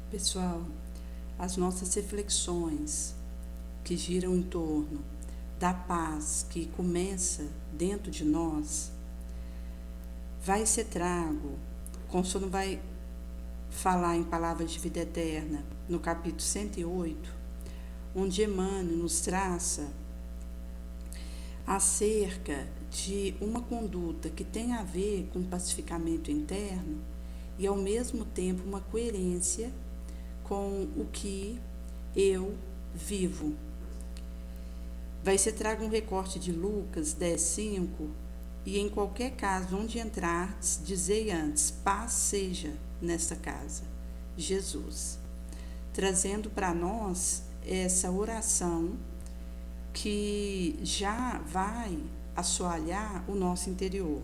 Pessoal, as nossas reflexões que giram em torno da paz que começa dentro de nós, vai ser trago, conforme vai falar em Palavras de Vida Eterna, no capítulo 108, onde Emmanuel nos traça acerca de uma conduta que tem a ver com pacificamento interno e, ao mesmo tempo, uma coerência com o que eu vivo. Vai ser trago um recorte de Lucas 10:5, e em qualquer caso onde entrardes, dizei antes, paz seja nesta casa, Jesus, trazendo para nós essa oração que já vai assoalhar o nosso interior.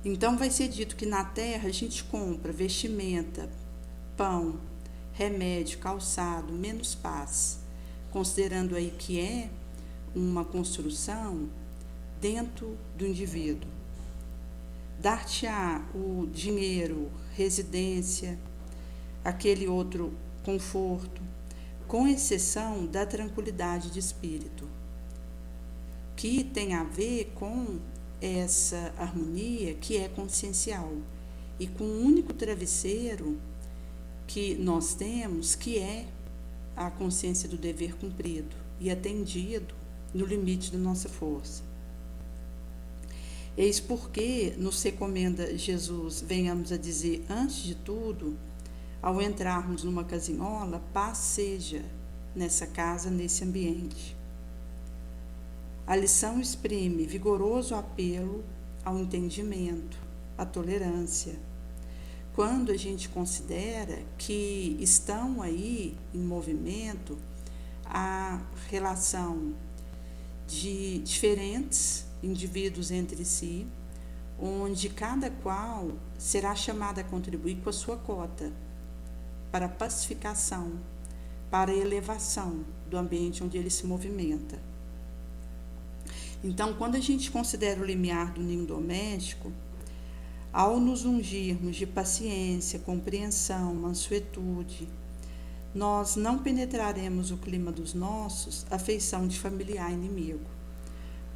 Então vai ser dito que na terra a gente compra vestimenta, pão, remédio, calçado, menos paz, considerando aí que é uma construção dentro do indivíduo. Dar-te-á o dinheiro, residência, aquele outro conforto, com exceção da tranquilidade de espírito, que tem a ver com essa harmonia que é consciencial e com o único travesseiro que nós temos, que é a consciência do dever cumprido e atendido no limite da nossa força. Eis porque nos recomenda Jesus, venhamos a dizer, antes de tudo, ao entrarmos numa casinhola, paz seja nessa casa, nesse ambiente. A lição exprime vigoroso apelo ao entendimento, à tolerância. Quando a gente considera que estão aí em movimento a relação de diferentes indivíduos entre si, onde cada qual será chamado a contribuir com a sua cota para a pacificação, para a elevação do ambiente onde ele se movimenta. Então, quando a gente considera o limiar do ninho doméstico, ao nos ungirmos de paciência, compreensão, mansuetude, nós não penetraremos o clima dos nossos, afeição de familiar inimigo,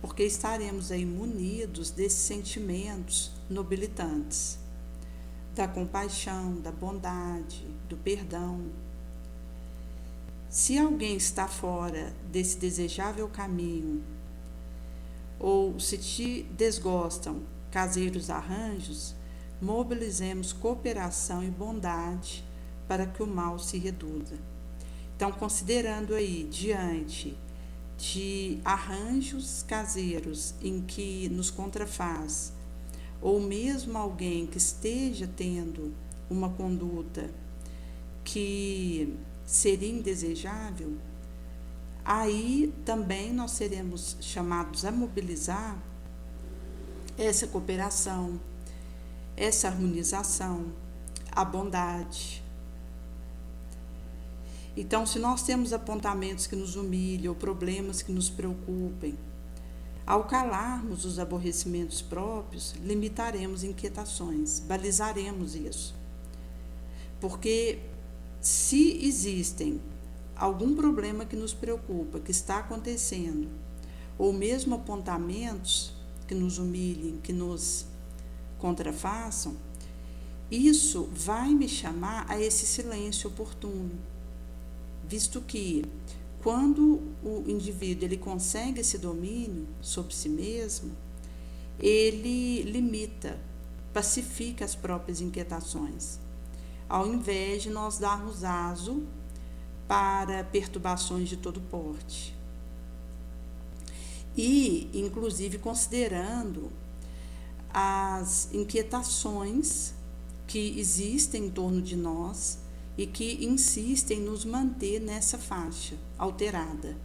porque estaremos aí munidos desses sentimentos nobilitantes, da compaixão, da bondade, do perdão. Se alguém está fora desse desejável caminho, ou se te desgostam caseiros arranjos, mobilizemos cooperação e bondade para que o mal se reduza. Então, considerando aí, diante de arranjos caseiros em que nos contrafaz, ou mesmo alguém que esteja tendo uma conduta que seria indesejável, aí também nós seremos chamados a mobilizar essa cooperação, essa harmonização, a bondade. Então, se nós temos apontamentos que nos humilham, ou problemas que nos preocupem, ao calarmos os aborrecimentos próprios, limitaremos inquietações, balizaremos isso. Porque se existem algum problema que nos preocupa, que está acontecendo, ou mesmo apontamentos que nos humilhem, que nos contrafaçam, isso vai me chamar a esse silêncio oportuno, visto que quando o indivíduo ele consegue esse domínio sobre si mesmo, ele limita, pacifica as próprias inquietações, ao invés de nós darmos aso para perturbações de todo porte. E, inclusive, considerando as inquietações que existem em torno de nós e que insistem em nos manter nessa faixa alterada.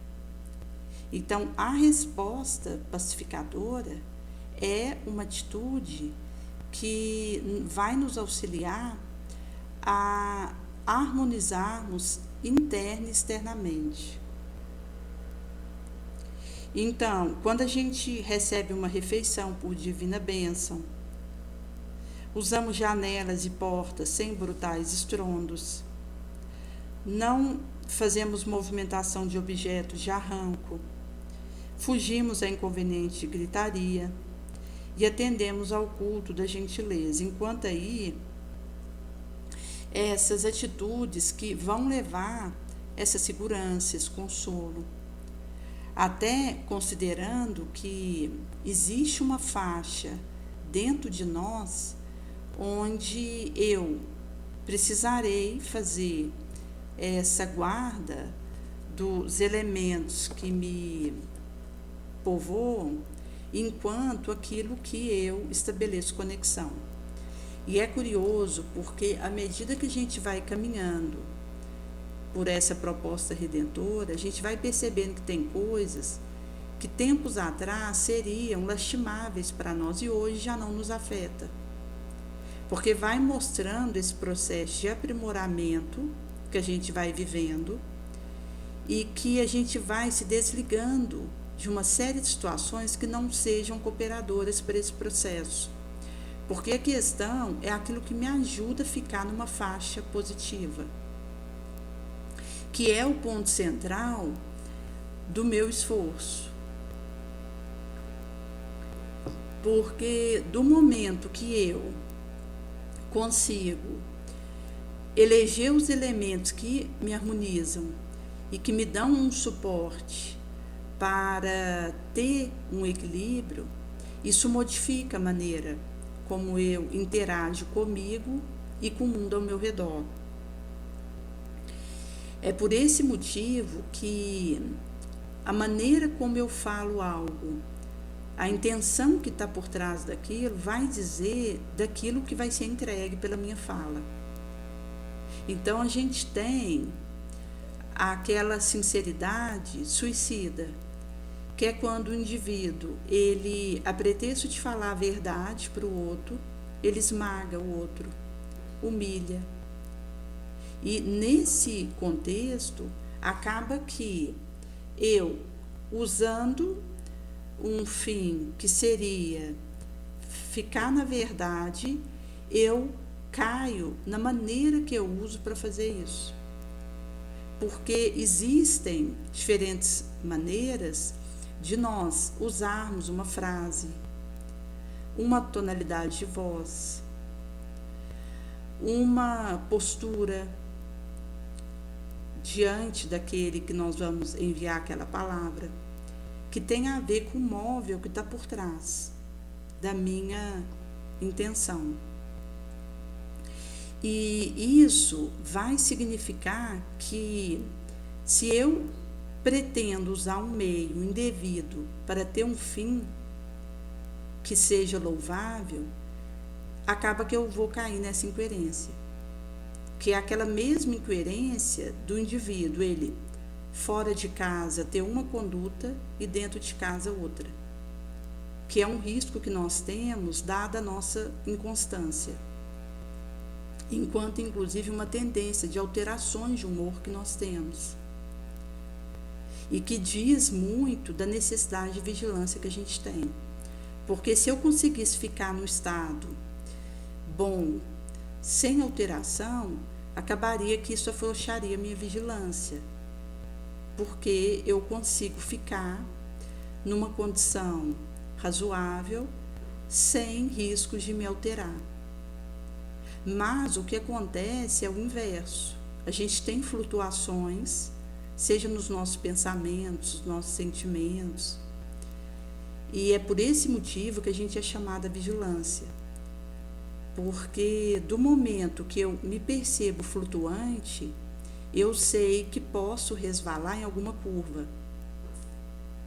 Então, a resposta pacificadora é uma atitude que vai nos auxiliar a harmonizarmos interna e externamente. Então, quando a gente recebe uma refeição por divina bênção, Usamos janelas e portas sem brutais estrondos. Não fazemos movimentação de objetos de arranco. Fugimos a inconveniente de gritaria e atendemos ao culto da gentileza. Enquanto aí, essas atitudes que vão levar essa segurança, esse consolo. Até considerando que existe uma faixa dentro de nós onde eu precisarei fazer essa guarda dos elementos que me povoam, enquanto aquilo que eu estabeleço conexão. E é curioso porque à medida que a gente vai caminhando por essa proposta redentora, a gente vai percebendo que tem coisas que tempos atrás seriam lastimáveis para nós e hoje já não nos afeta. Porque vai mostrando esse processo de aprimoramento que a gente vai vivendo e que a gente vai se desligando de uma série de situações que não sejam cooperadoras para esse processo. Porque a questão é aquilo que me ajuda a ficar numa faixa positiva, que é o ponto central do meu esforço. Porque do momento que eu consigo eleger os elementos que me harmonizam e que me dão um suporte para ter um equilíbrio, isso modifica a maneira como eu interajo comigo e com o mundo ao meu redor. É por esse motivo que a maneira como eu falo algo, a intenção que está por trás daquilo, vai dizer daquilo que vai ser entregue pela minha fala. Então a gente tem aquela sinceridade suicida, que é quando o indivíduo, ele, a pretexto de falar a verdade para o outro, ele esmaga o outro, humilha. E nesse contexto, acaba que eu, usando um fim que seria ficar na verdade, eu caio na maneira que eu uso para fazer isso. Porque existem diferentes maneiras de nós usarmos uma frase, uma tonalidade de voz, uma postura diante daquele que nós vamos enviar aquela palavra, que tem a ver com o móvel que está por trás da minha intenção. E isso vai significar que se eu pretendo usar um meio indevido para ter um fim que seja louvável, acaba que eu vou cair nessa incoerência, que é aquela mesma incoerência do indivíduo, ele fora de casa ter uma conduta e dentro de casa outra, que é um risco que nós temos dada a nossa inconstância, enquanto inclusive uma tendência de alterações de humor que nós temos, e que diz muito da necessidade de vigilância que a gente tem. Porque se eu conseguisse ficar no estado bom, sem alteração, acabaria que isso afrouxaria minha vigilância, porque eu consigo ficar numa condição razoável, sem riscos de me alterar. Mas o que acontece é o inverso. A gente tem flutuações, seja nos nossos pensamentos, nos nossos sentimentos. E é por esse motivo que a gente é chamada vigilância. Porque do momento que eu me percebo flutuante, eu sei que posso resvalar em alguma curva.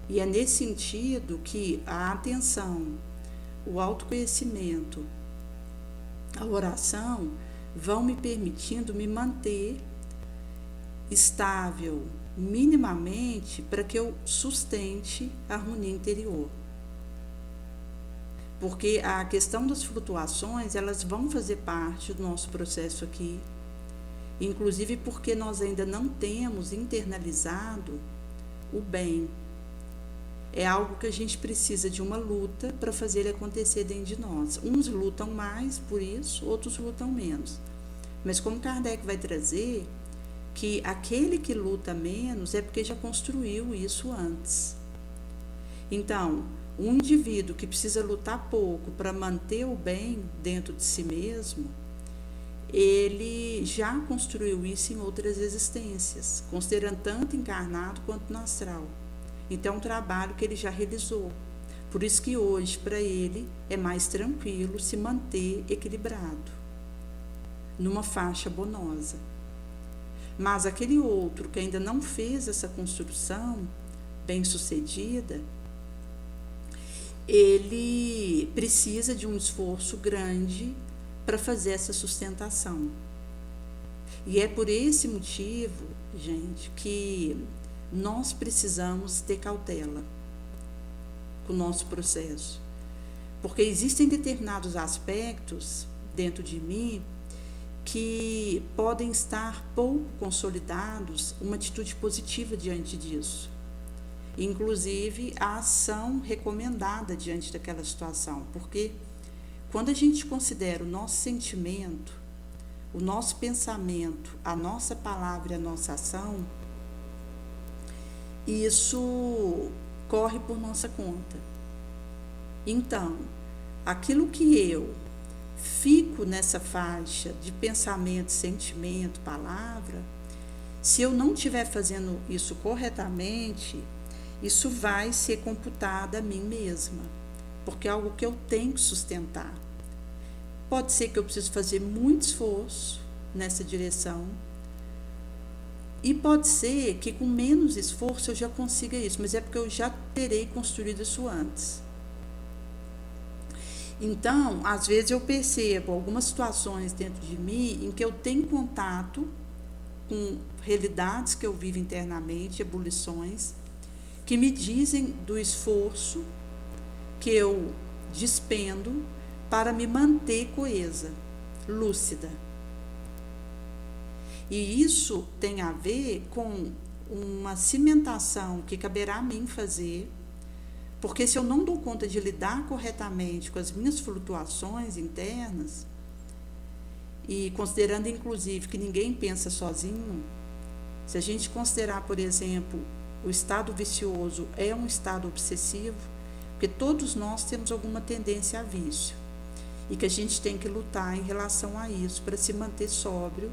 E é nesse sentido que a atenção, o autoconhecimento, a oração vão me permitindo me manter estável minimamente para que eu sustente a harmonia interior. Porque a questão das flutuações, elas vão fazer parte do nosso processo aqui, inclusive porque nós ainda não temos internalizado o bem. é algo que a gente precisa de uma luta para fazer ele acontecer dentro de nós. Uns lutam mais por isso, outros lutam menos. Mas como Kardec vai trazer, que aquele que luta menos é porque já construiu isso antes. Então, um indivíduo que precisa lutar pouco para manter o bem dentro de si mesmo, ele já construiu isso em outras existências, considerando tanto encarnado quanto no astral. Então, é um trabalho que ele já realizou. Por isso que hoje, para ele, é mais tranquilo se manter equilibrado, numa faixa bonosa. Mas aquele outro que ainda não fez essa construção bem-sucedida, ele precisa de um esforço grande para fazer essa sustentação. E é por esse motivo, gente, que nós precisamos ter cautela com o nosso processo. Porque existem determinados aspectos dentro de mim que podem estar pouco consolidados, uma atitude positiva diante disso. Inclusive, a ação recomendada diante daquela situação. Porque quando a gente considera o nosso sentimento, o nosso pensamento, a nossa palavra e a nossa ação, isso corre por nossa conta. Então, aquilo que eu fico nessa faixa de pensamento, sentimento, palavra, se eu não estiver fazendo isso corretamente, isso vai ser computado a mim mesma, porque é algo que eu tenho que sustentar. Pode ser que eu precise fazer muito esforço nessa direção, e pode ser que com menos esforço eu já consiga isso, mas é porque eu já terei construído isso antes. Então, às vezes eu percebo algumas situações dentro de mim em que eu tenho contato com realidades que eu vivo internamente, ebulições, que me dizem do esforço que eu despendo para me manter coesa, lúcida. E isso tem a ver com uma cimentação que caberá a mim fazer, porque se eu não dou conta de lidar corretamente com as minhas flutuações internas, e considerando inclusive que ninguém pensa sozinho, se a gente considerar, por exemplo, o estado vicioso é um estado obsessivo, porque todos nós temos alguma tendência a vício, e que a gente tem que lutar em relação a isso para se manter sóbrio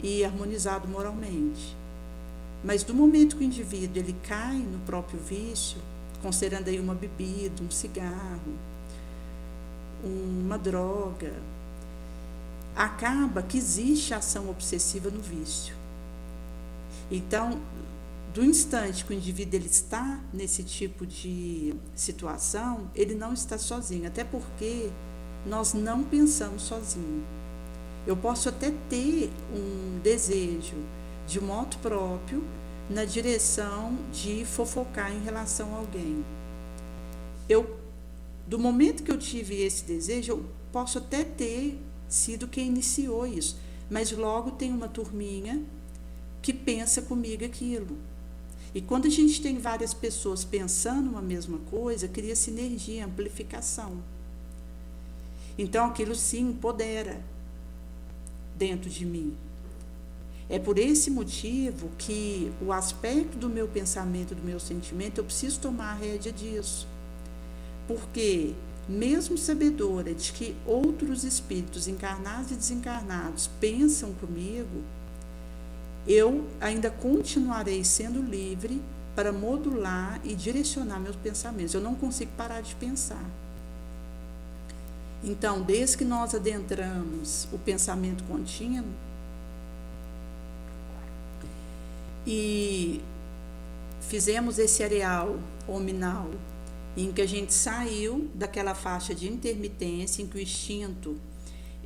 e harmonizado moralmente. Mas do momento que o indivíduo ele cai no próprio vício, considerando aí uma bebida, um cigarro, uma droga, acaba que existe ação obsessiva no vício. Então, do instante que o indivíduo ele está nesse tipo de situação, ele não está sozinho, até porque nós não pensamos sozinho. Eu posso até ter um desejo de moto próprio na direção de fofocar em relação a alguém. Do momento que eu tive esse desejo, eu posso até ter sido quem iniciou isso, mas logo tem uma turminha que pensa comigo aquilo. E quando a gente tem várias pessoas pensando uma mesma coisa, cria sinergia, amplificação. Então aquilo se empodera dentro de mim. É por esse motivo que o aspecto do meu pensamento, do meu sentimento, eu preciso tomar a rédea disso. Porque, mesmo sabedora de que outros espíritos encarnados e desencarnados pensam comigo, eu ainda continuarei sendo livre para modular e direcionar meus pensamentos. Eu não consigo parar de pensar. Então, desde que nós adentramos o pensamento contínuo e fizemos esse areal hominal, em que a gente saiu daquela faixa de intermitência, em que o instinto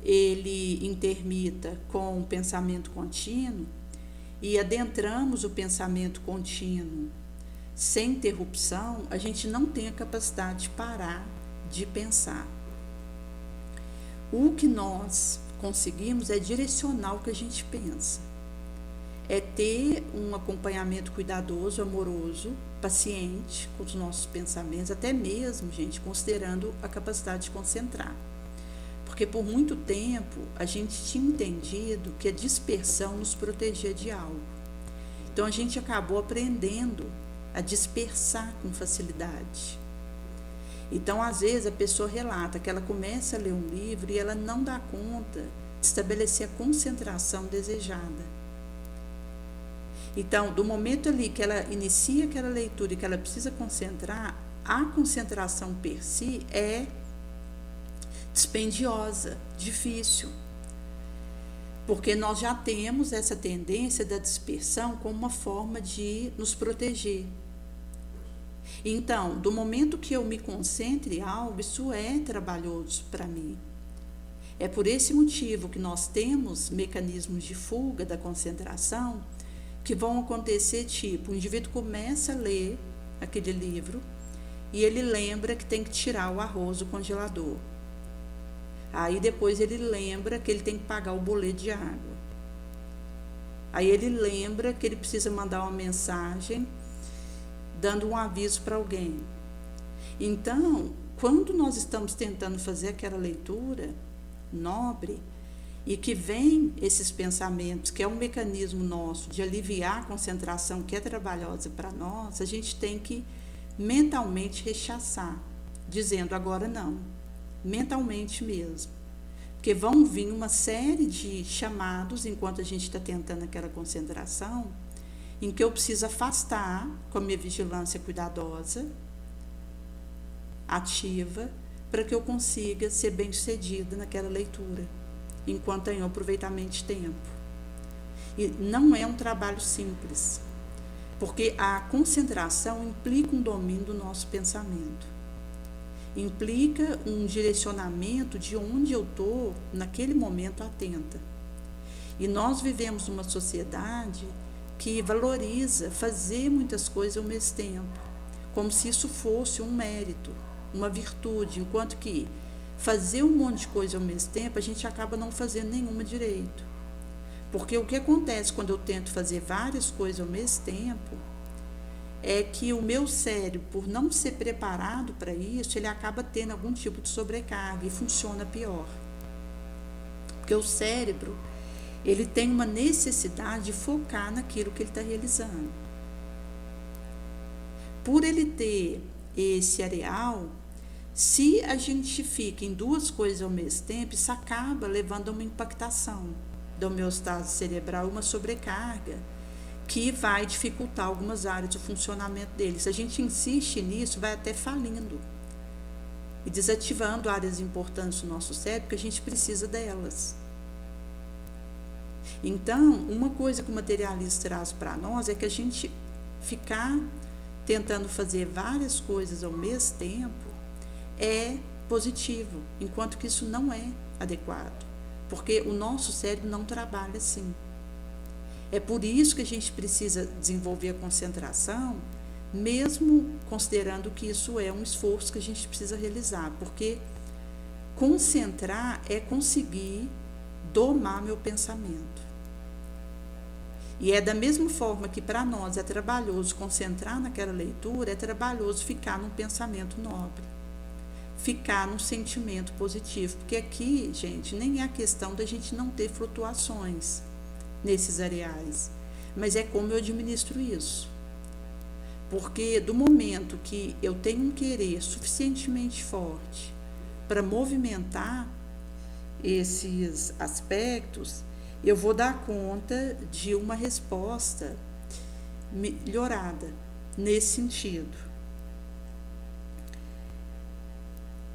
ele intermita com o pensamento contínuo, e adentramos o pensamento contínuo sem interrupção, a gente não tem a capacidade de parar de pensar. O que nós conseguimos é direcionar o que a gente pensa. é ter um acompanhamento cuidadoso, amoroso, paciente com os nossos pensamentos, até mesmo, gente, considerando a capacidade de concentrar. Porque por muito tempo a gente tinha entendido que a dispersão nos protegia de algo. Então a gente acabou aprendendo a dispersar com facilidade. Então, às vezes, a pessoa relata que ela começa a ler um livro e ela não dá conta de estabelecer a concentração desejada. Então, do momento ali que ela inicia aquela leitura e que ela precisa concentrar, a concentração per si é dispendiosa, difícil. Porque nós já temos essa tendência da dispersão como uma forma de nos proteger. Então, do momento que eu me concentre em algo, isso é trabalhoso para mim. É por esse motivo que nós temos mecanismos de fuga da concentração que vão acontecer, tipo, o indivíduo começa a ler aquele livro e ele lembra que tem que tirar o arroz do congelador. Aí depois ele lembra que ele tem que pagar o boleto de água. Aí ele lembra que ele precisa mandar uma mensagem dando um aviso para alguém. Então, quando nós estamos tentando fazer aquela leitura nobre e que vem esses pensamentos, que é um mecanismo nosso de aliviar a concentração que é trabalhosa para nós, a gente tem que mentalmente rechaçar, dizendo agora não, mentalmente mesmo. Porque vão vir uma série de chamados enquanto a gente está tentando aquela concentração, em que eu preciso afastar com a minha vigilância cuidadosa, ativa, para que eu consiga ser bem-sucedida naquela leitura, enquanto tenho aproveitamento de tempo. E não é um trabalho simples, porque a concentração implica um domínio do nosso pensamento, implica um direcionamento de onde eu estou naquele momento atenta. E nós vivemos numa sociedade que valoriza fazer muitas coisas ao mesmo tempo, como se isso fosse um mérito, uma virtude, enquanto que fazer um monte de coisa ao mesmo tempo, a gente acaba não fazendo nenhuma direito. Porque o que acontece quando eu tento fazer várias coisas ao mesmo tempo é que o meu cérebro, por não ser preparado para isso, ele acaba tendo algum tipo de sobrecarga e funciona pior. Porque o cérebro, ele tem uma necessidade de focar naquilo que ele está realizando. Por ele ter esse areal, se a gente fica em duas coisas ao mesmo tempo, isso acaba levando a uma impactação da homeostase cerebral, uma sobrecarga, que vai dificultar algumas áreas do funcionamento dele. Se a gente insiste nisso, vai até falindo e desativando áreas importantes do nosso cérebro, que a gente precisa delas. Então, uma coisa que o materialista traz para nós é que a gente ficar tentando fazer várias coisas ao mesmo tempo é positivo, enquanto que isso não é adequado, porque o nosso cérebro não trabalha assim. É por isso que a gente precisa desenvolver a concentração, mesmo considerando que isso é um esforço que a gente precisa realizar, porque concentrar é conseguir domar meu pensamento. E é da mesma forma que para nós é trabalhoso concentrar naquela leitura, é trabalhoso ficar num pensamento nobre, ficar num sentimento positivo, porque aqui, gente, nem é a questão da gente não ter flutuações nesses areais, mas é como eu administro isso. Porque do momento que eu tenho um querer suficientemente forte para movimentar esses aspectos, eu vou dar conta de uma resposta melhorada nesse sentido.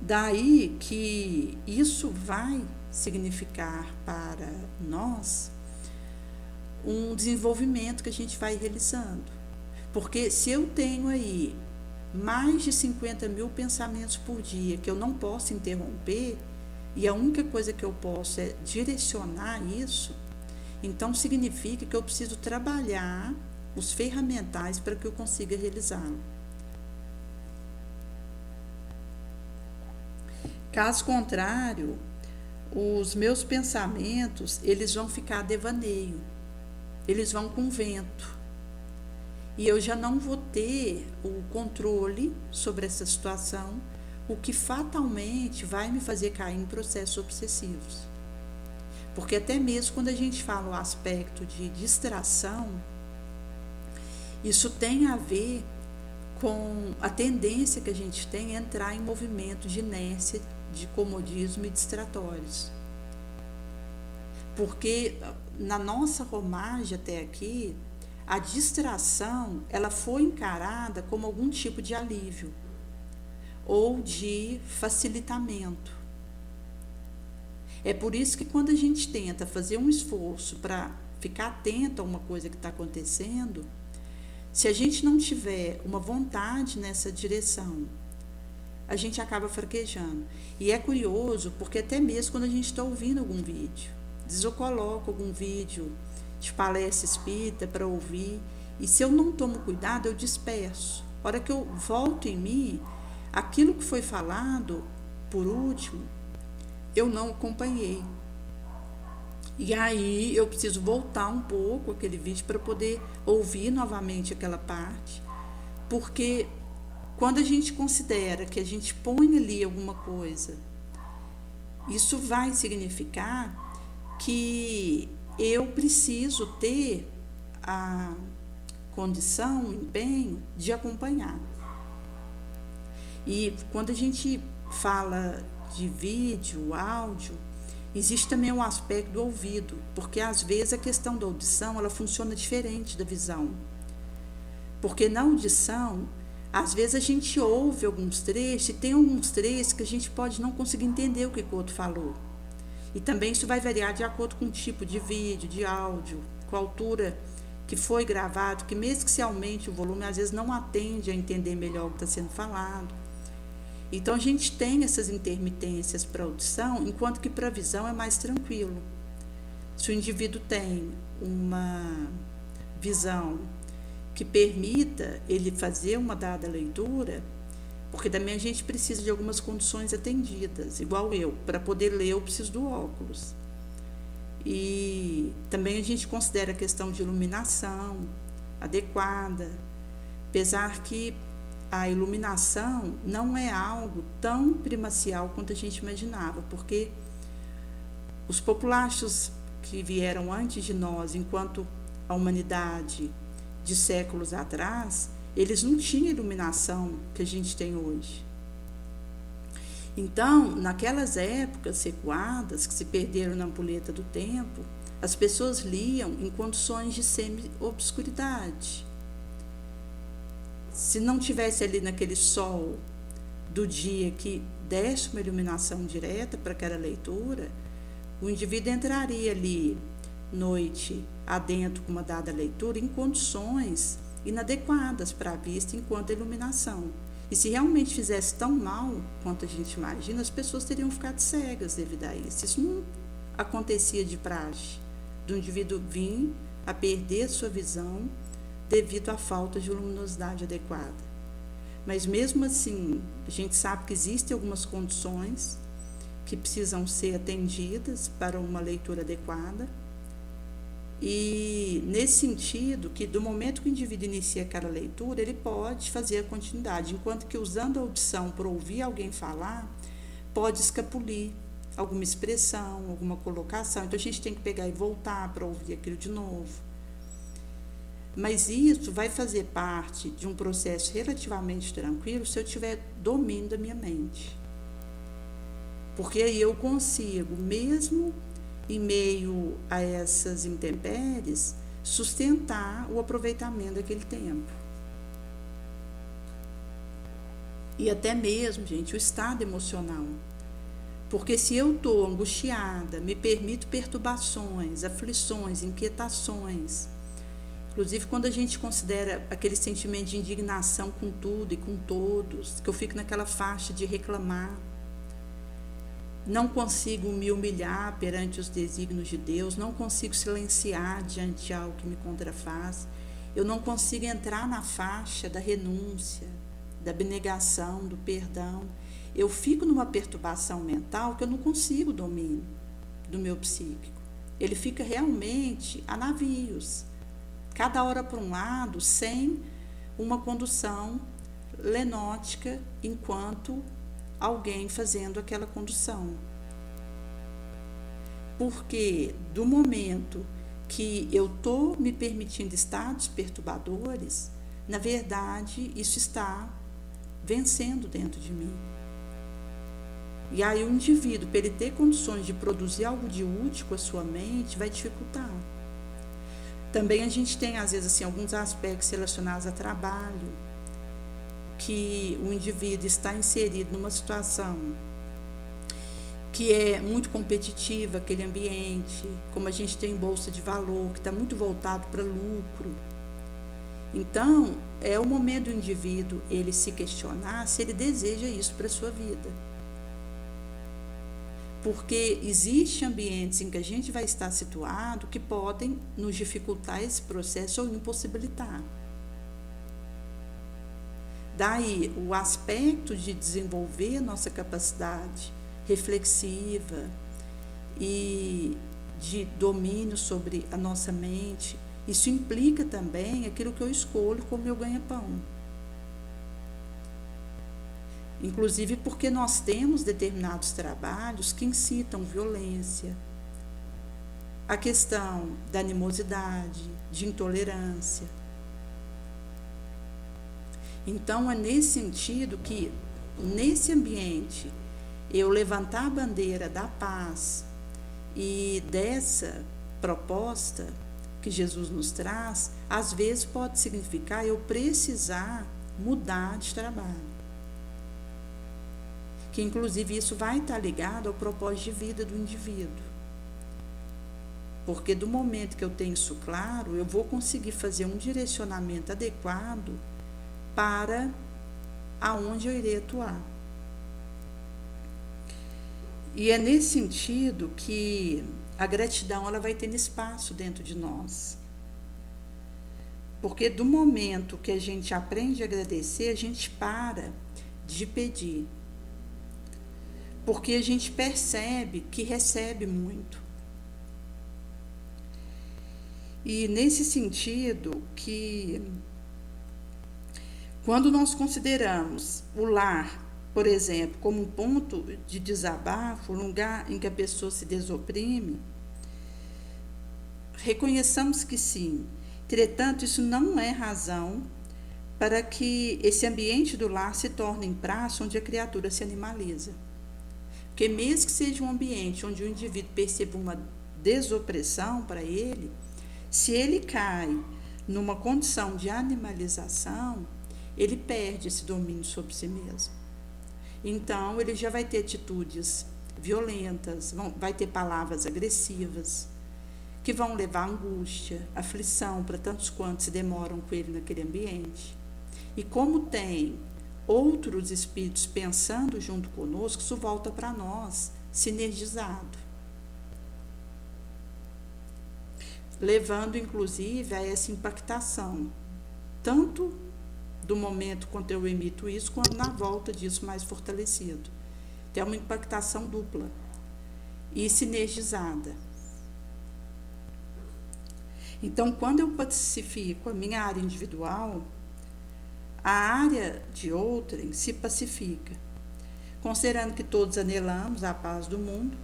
Daí que isso vai significar para nós um desenvolvimento que a gente vai realizando. Porque se eu tenho aí mais de 50 mil pensamentos por dia que eu não posso interromper, e a única coisa que eu posso é direcionar isso, então significa que eu preciso trabalhar os ferramentais para que eu consiga realizá-lo. Caso contrário, os meus pensamentos, eles vão ficar devaneio. eles vão com vento. E eu já não vou ter o controle sobre essa situação, o que fatalmente vai me fazer cair em processos obsessivos. Porque até mesmo quando a gente fala o aspecto de distração, isso tem a ver com a tendência que a gente tem a entrar em movimento de inércia, de comodismo e distratórios. Porque na nossa romagem até aqui, a distração ela foi encarada como algum tipo de alívio ou de facilitamento. É por isso que quando a gente tenta fazer um esforço para ficar atento a uma coisa que está acontecendo, se a gente não tiver uma vontade nessa direção, a gente acaba fraquejando. E é curioso, porque até mesmo quando a gente está ouvindo algum vídeo, às vezes eu coloco algum vídeo de palestra espírita para ouvir, e se eu não tomo cuidado, eu disperso. A hora que eu volto em mim, aquilo que foi falado, por último, eu não acompanhei. E aí eu preciso voltar um pouco aquele vídeo para poder ouvir novamente aquela parte, porque quando a gente considera que a gente põe ali alguma coisa, isso vai significar que eu preciso ter a condição, o empenho de acompanhar. E quando a gente fala de vídeo, áudio, existe também o aspecto do ouvido, porque às vezes a questão da audição ela funciona diferente da visão. Porque na audição, às vezes a gente ouve alguns trechos e tem alguns trechos que a gente pode não conseguir entender o que o outro falou. E também isso vai variar de acordo com o tipo de vídeo, de áudio, com a altura que foi gravado, que mesmo que se aumente o volume, às vezes não atende a entender melhor o que está sendo falado. Então a gente tem essas intermitências para audição, enquanto que para a visão é mais tranquilo. Se o indivíduo tem uma visão que permita ele fazer uma dada leitura, porque também a gente precisa de algumas condições atendidas, igual eu, para poder ler eu preciso do óculos. E também a gente considera a questão de iluminação adequada, apesar que a iluminação não é algo tão primacial quanto a gente imaginava, porque os populares que vieram antes de nós, enquanto a humanidade de séculos atrás, eles não tinham a iluminação que a gente tem hoje. Então, naquelas épocas recuadas, que se perderam na ampulheta do tempo, as pessoas liam em condições de semi-obscuridade. Se não tivesse ali naquele sol do dia que desse uma iluminação direta para aquela leitura, o indivíduo entraria ali noite adentro com uma dada leitura em condições inadequadas para a vista enquanto a iluminação. E se realmente fizesse tão mal quanto a gente imagina, as pessoas teriam ficado cegas devido a isso. Isso não acontecia de praxe, do indivíduo vir a perder sua visão devido à falta de luminosidade adequada. Mas mesmo assim, a gente sabe que existem algumas condições que precisam ser atendidas para uma leitura adequada. E nesse sentido, que do momento que o indivíduo inicia aquela leitura, ele pode fazer a continuidade, enquanto que usando a audição para ouvir alguém falar, pode escapulir alguma expressão, alguma colocação. Então a gente tem que pegar e voltar para ouvir aquilo de novo. Mas isso vai fazer parte de um processo relativamente tranquilo se eu tiver domínio da minha mente. Porque aí eu consigo, mesmo em meio a essas intempéries, sustentar o aproveitamento daquele tempo. E até mesmo, gente, o estado emocional. Porque se eu estou angustiada, me permito perturbações, aflições, inquietações. Inclusive, quando a gente considera aquele sentimento de indignação com tudo e com todos, que eu fico naquela faixa de reclamar, não consigo me humilhar perante os desígnios de Deus, não consigo silenciar diante de algo que me contrafaz, eu não consigo entrar na faixa da renúncia, da abnegação, do perdão. Eu fico numa perturbação mental que eu não consigo domínio do meu psíquico. Ele fica realmente a navios, cada hora para um lado, sem uma condução lenótica enquanto alguém fazendo aquela condução. Porque do momento que eu estou me permitindo estados perturbadores, na verdade isso está vencendo dentro de mim. E aí o indivíduo, para ele ter condições de produzir algo de útil com a sua mente, vai dificultar. Também a gente tem, às vezes, assim, alguns aspectos relacionados a trabalho, que o indivíduo está inserido numa situação que é muito competitiva, aquele ambiente, como a gente tem bolsa de valor, que está muito voltado para lucro. Então, é o momento do indivíduo ele se questionar se ele deseja isso para a sua vida. Porque existem ambientes em que a gente vai estar situado que podem nos dificultar esse processo ou impossibilitar. Daí, o aspecto de desenvolver nossa capacidade reflexiva e de domínio sobre a nossa mente, isso implica também aquilo que eu escolho como meu ganha-pão. Inclusive porque nós temos determinados trabalhos que incitam violência, a questão da animosidade, de intolerância. Então, é nesse sentido que, nesse ambiente, eu levantar a bandeira da paz e dessa proposta que Jesus nos traz, às vezes pode significar eu precisar mudar de trabalho. Que inclusive isso vai estar ligado ao propósito de vida do indivíduo. Porque do momento que eu tenho isso claro, eu vou conseguir fazer um direcionamento adequado para aonde eu irei atuar. E é nesse sentido que a gratidão ela vai tendo espaço dentro de nós. Porque do momento que a gente aprende a agradecer, a gente para de pedir. Porque a gente percebe que recebe muito. E nesse sentido que quando nós consideramos o lar, por exemplo, como um ponto de desabafo, um lugar em que a pessoa se desoprime, reconheçamos que sim. Entretanto, isso não é razão para que esse ambiente do lar se torne em praça onde a criatura se animaliza. Porque mesmo que seja um ambiente onde o indivíduo perceba uma desopressão para ele, se ele cai numa condição de animalização, ele perde esse domínio sobre si mesmo. Então, ele já vai ter atitudes violentas, vai ter palavras agressivas, que vão levar angústia, aflição para tantos quantos se demoram com ele naquele ambiente. E como tem outros espíritos pensando junto conosco, isso volta para nós, sinergizado. Levando, inclusive, a essa impactação, tanto do momento quando eu emito isso, quanto na volta disso mais fortalecido. Tem uma impactação dupla e sinergizada. Então, quando eu pacifico a minha área individual, a área de outrem se pacifica, considerando que todos anelamos a paz do mundo,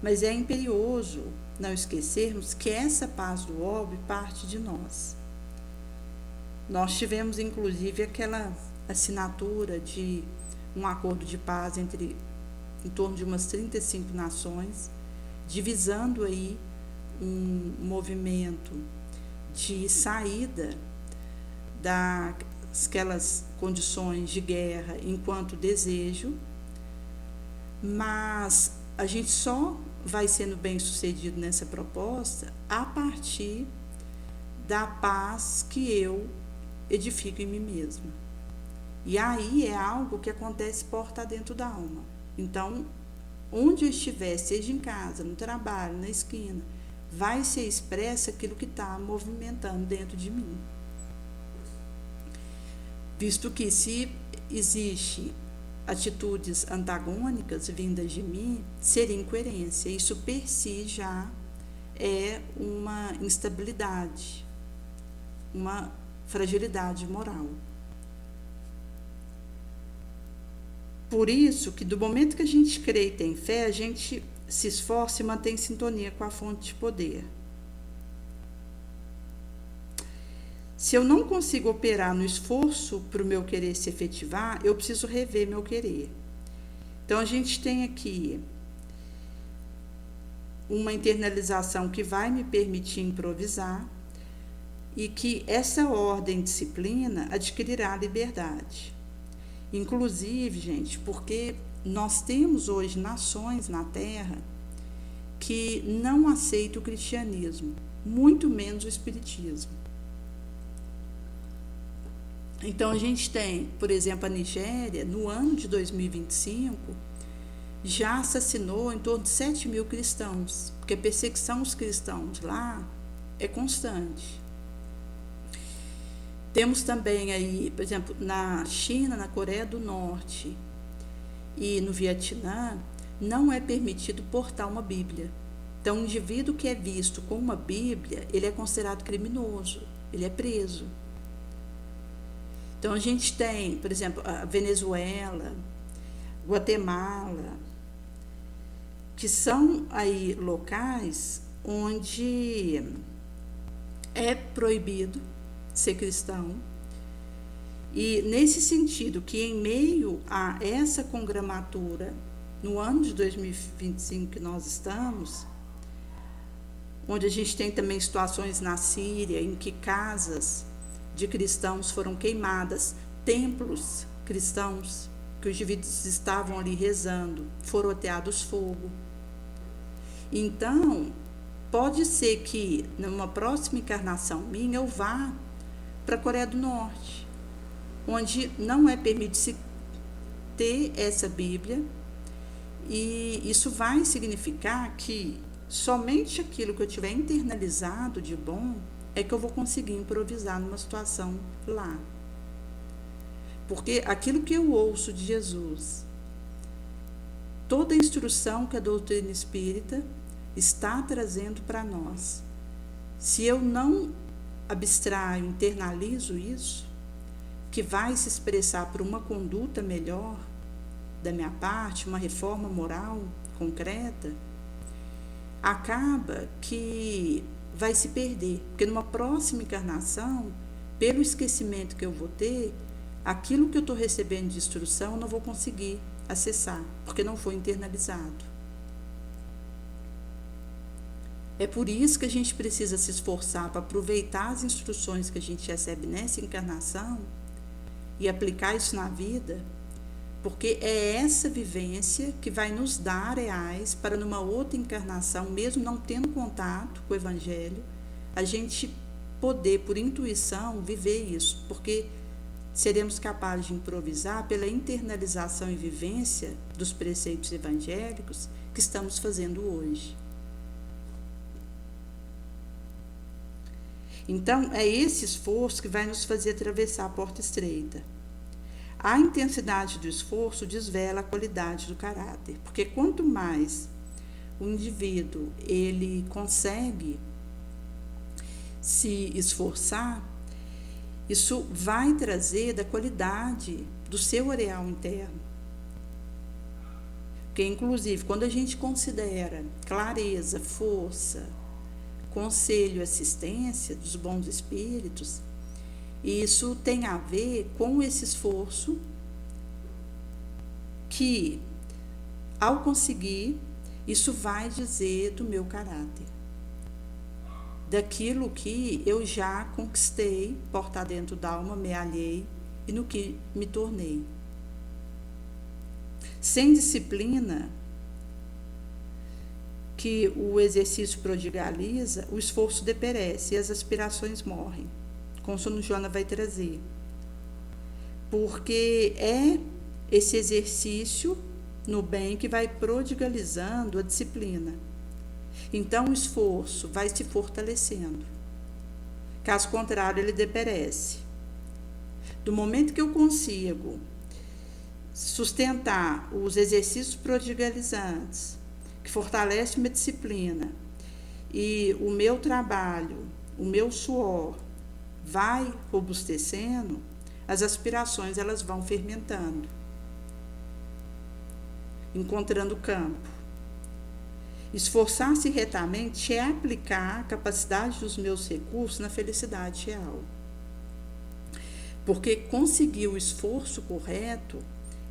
mas é imperioso não esquecermos que essa paz do orbe parte de nós. Nós tivemos, inclusive, aquela assinatura de um acordo de paz em torno de umas 35 nações, divisando aí um movimento de saída daquelas condições de guerra enquanto desejo, mas a gente só vai sendo bem sucedido nessa proposta a partir da paz que eu edifico em mim mesma. E aí é algo que acontece porta dentro da alma. Então, onde eu estiver, seja em casa, no trabalho, na esquina, vai ser expresso aquilo que está movimentando dentro de mim. Visto que se existe atitudes antagônicas vindas de mim, seria incoerência. Isso per si já é uma instabilidade. uma fragilidade moral. Por isso que do momento que a gente crê e tem fé, a gente se esforça e mantém sintonia com a fonte de poder. Se eu não consigo operar no esforço para o meu querer se efetivar, eu preciso rever meu querer. Então, a gente tem aqui uma internalização que vai me permitir improvisar e que essa ordem disciplina adquirirá liberdade. Inclusive, gente, porque nós temos hoje nações na Terra que não aceitam o cristianismo, muito menos o espiritismo. Então, a gente tem, por exemplo, a Nigéria, no ano de 2025, já assassinou em torno de 7.000 cristãos, porque a perseguição aos cristãos lá é constante. Temos também aí, por exemplo, na China, na Coreia do Norte e no Vietnã, não é permitido portar uma Bíblia. Então, um indivíduo que é visto com uma Bíblia, ele é considerado criminoso, ele é preso. Então, a gente tem, por exemplo, a Venezuela, Guatemala, que são aí locais onde é proibido ser cristão. E nesse sentido, que em meio a essa congramatura, no ano de 2025 que nós estamos, onde a gente tem também situações na Síria em que casas de cristãos foram queimadas, templos cristãos que os indivíduos estavam ali rezando foram ateados fogo. Então, pode ser que numa próxima encarnação minha eu vá para a Coreia do Norte, onde não é permitido ter essa Bíblia, e isso vai significar que somente aquilo que eu tiver internalizado de bom é que eu vou conseguir improvisar numa situação lá. Porque aquilo que eu ouço de Jesus, toda a instrução que a doutrina espírita está trazendo para nós, se eu não abstraio, internalizo isso, que vai se expressar por uma conduta melhor da minha parte, uma reforma moral concreta, acaba que vai se perder, porque numa próxima encarnação, pelo esquecimento que eu vou ter, aquilo que eu estou recebendo de instrução eu não vou conseguir acessar, porque não foi internalizado. É por isso que a gente precisa se esforçar para aproveitar as instruções que a gente recebe nessa encarnação e aplicar isso na vida, porque é essa vivência que vai nos dar areais para numa outra encarnação, mesmo não tendo contato com o Evangelho, a gente poder, por intuição, viver isso, porque seremos capazes de improvisar pela internalização e vivência dos preceitos evangélicos que estamos fazendo hoje. Então, é esse esforço que vai nos fazer atravessar a porta estreita. A intensidade do esforço desvela a qualidade do caráter, porque quanto mais o indivíduo ele consegue se esforçar, isso vai trazer da qualidade do seu areal interno. Porque, inclusive, quando a gente considera clareza, força, conselho e assistência dos bons espíritos, isso tem a ver com esse esforço que, ao conseguir, isso vai dizer do meu caráter, daquilo que eu já conquistei, portar dentro da alma, me alhei e no que me tornei. Sem disciplina, que o exercício prodigaliza, o esforço deperece e as aspirações morrem. Como Joana vai trazer, porque é esse exercício no bem que vai prodigalizando a disciplina. Então o esforço vai se fortalecendo, caso contrário ele deperece. Do momento que eu consigo sustentar os exercícios prodigalizantes, que fortalecem minha disciplina, e o meu trabalho, o meu suor, vai robustecendo, as aspirações elas vão fermentando, encontrando campo. Esforçar-se retamente é aplicar a capacidade dos meus recursos na felicidade real. Porque conseguir o esforço correto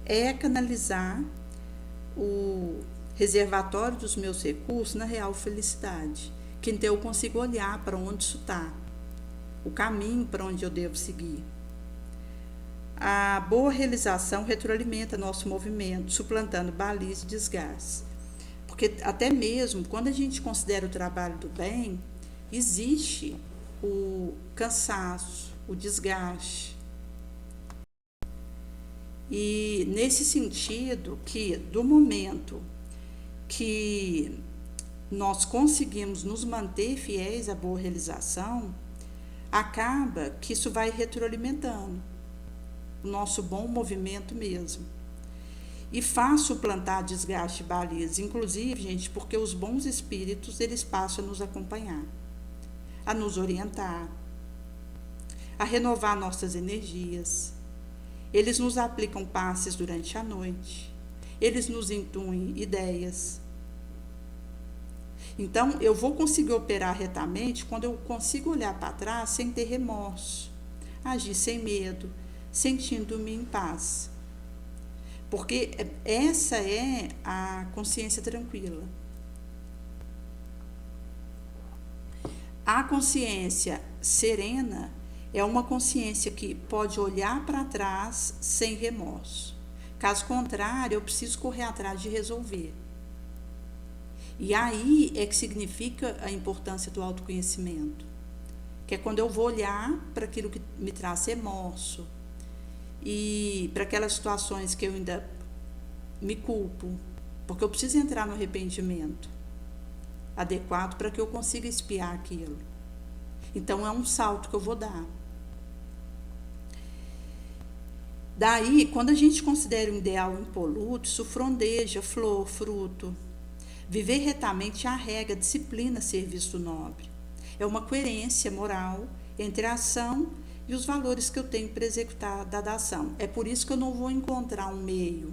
é canalizar o reservatório dos meus recursos na real felicidade. Que então eu consigo olhar para onde isso está, o caminho para onde eu devo seguir. A boa realização retroalimenta nosso movimento, suplantando baliza e desgaste. Porque até mesmo quando a gente considera o trabalho do bem, existe o cansaço, o desgaste. E nesse sentido que do momento que nós conseguimos nos manter fiéis à boa realização, acaba que isso vai retroalimentando o nosso bom movimento mesmo. E faz suplantar desgaste e baliza, inclusive, gente, porque os bons espíritos, eles passam a nos acompanhar, a nos orientar, a renovar nossas energias. Eles nos aplicam passes durante a noite, eles nos intuem ideias. Então, eu vou conseguir operar retamente quando eu consigo olhar para trás sem ter remorso, agir sem medo, sentindo-me em paz. Porque essa é a consciência tranquila. A consciência serena é uma consciência que pode olhar para trás sem remorso. Caso contrário, eu preciso correr atrás de resolver. E aí é que significa a importância do autoconhecimento. Que é quando eu vou olhar para aquilo que me traz remorso, e para aquelas situações que eu ainda me culpo, porque eu preciso entrar no arrependimento adequado para que eu consiga espiar aquilo. Então é um salto que eu vou dar. Daí, quando a gente considera um ideal impoluto, isso frondeja, flor, fruto. Viver retamente é a regra, a disciplina, serviço nobre. É uma coerência moral entre a ação e os valores que eu tenho para executar da ação. É por isso que eu não vou encontrar um meio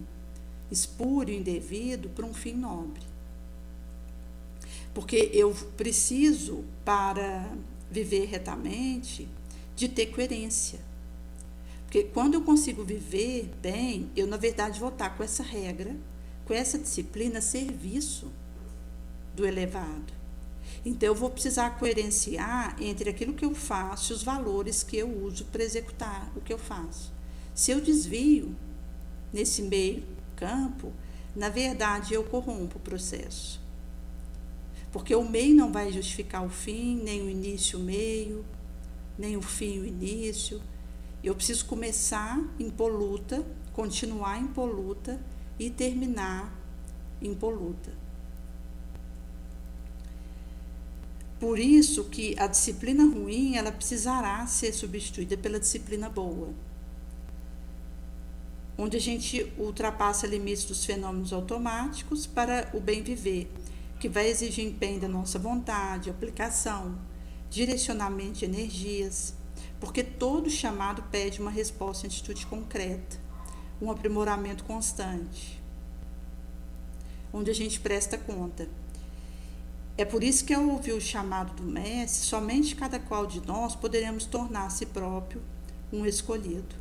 espúrio, indevido, para um fim nobre. Porque eu preciso, para viver retamente, de ter coerência. Porque quando eu consigo viver bem, eu, na verdade, vou estar com essa regra, com essa disciplina, a serviço do elevado. Então, eu vou precisar coerenciar entre aquilo que eu faço e os valores que eu uso para executar o que eu faço. Se eu desvio nesse meio campo, na verdade, eu corrompo o processo. Porque o meio não vai justificar o fim, nem o início o meio, nem o fim o início. Eu preciso começar impoluta, continuar impoluta e terminar impoluta. Por isso que a disciplina ruim, ela precisará ser substituída pela disciplina boa. Onde a gente ultrapassa limites dos fenômenos automáticos para o bem viver, que vai exigir empenho da nossa vontade, aplicação, direcionamento de energias, porque todo chamado pede uma resposta em atitude concreta, um aprimoramento constante, onde a gente presta conta. É por isso que, ao ouvir o chamado do Mestre, somente cada qual de nós poderemos tornar a si próprio um escolhido.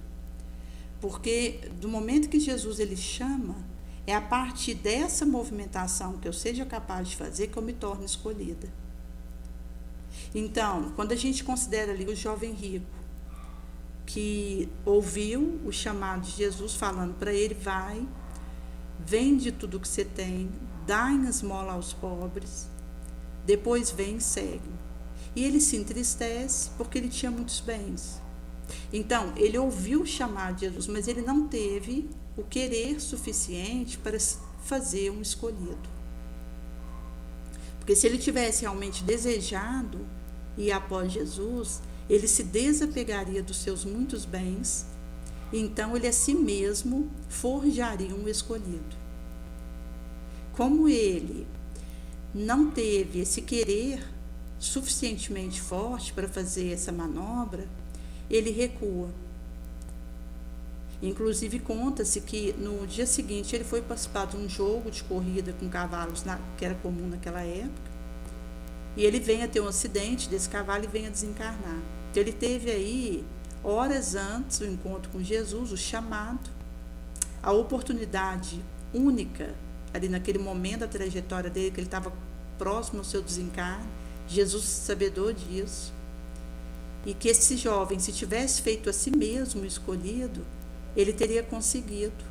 Porque do momento que Jesus ele chama, é a partir dessa movimentação que eu seja capaz de fazer que eu me torno escolhida. Então, quando a gente considera ali o jovem rico, que ouviu o chamado de Jesus falando para ele, vai, vende tudo que você tem, dá em esmola aos pobres, depois vem e segue. E ele se entristece porque ele tinha muitos bens. Então, ele ouviu o chamado de Jesus, mas ele não teve o querer suficiente para fazer um escolhido. Porque se ele tivesse realmente desejado ir após Jesus, ele se desapegaria dos seus muitos bens, e então ele a si mesmo forjaria um escolhido. Como ele não teve esse querer suficientemente forte para fazer essa manobra, ele recua. Inclusive conta-se que no dia seguinte ele foi participar de um jogo de corrida com cavalos, que era comum naquela época, e ele vem a ter um acidente desse cavalo e vem a desencarnar. Então ele teve aí, horas antes do encontro com Jesus, o chamado, a oportunidade única, ali naquele momento da trajetória dele, que ele estava próximo ao seu desencarne. Jesus sabedor disso, e que esse jovem, se tivesse feito a si mesmo o escolhido, ele teria conseguido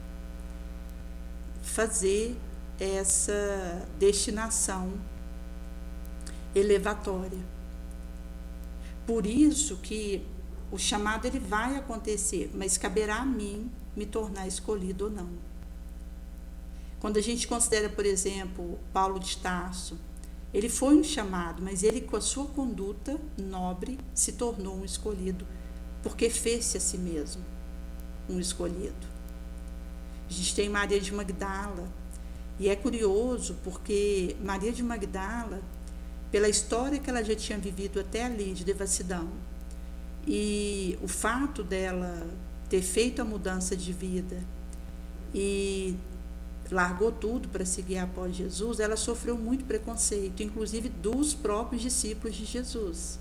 fazer essa destinação elevatória. Por isso que o chamado ele vai acontecer, mas caberá a mim me tornar escolhido ou não. Quando a gente considera, por exemplo, Paulo de Tarso, ele foi um chamado, mas ele, com a sua conduta nobre, se tornou um escolhido, porque fez-se a si mesmo um escolhido. A gente tem Maria de Magdala, e é curioso porque Maria de Magdala, pela história que ela já tinha vivido até ali de devassidão, e o fato dela ter feito a mudança de vida e largou tudo para seguir após Jesus, ela sofreu muito preconceito, inclusive dos próprios discípulos de Jesus.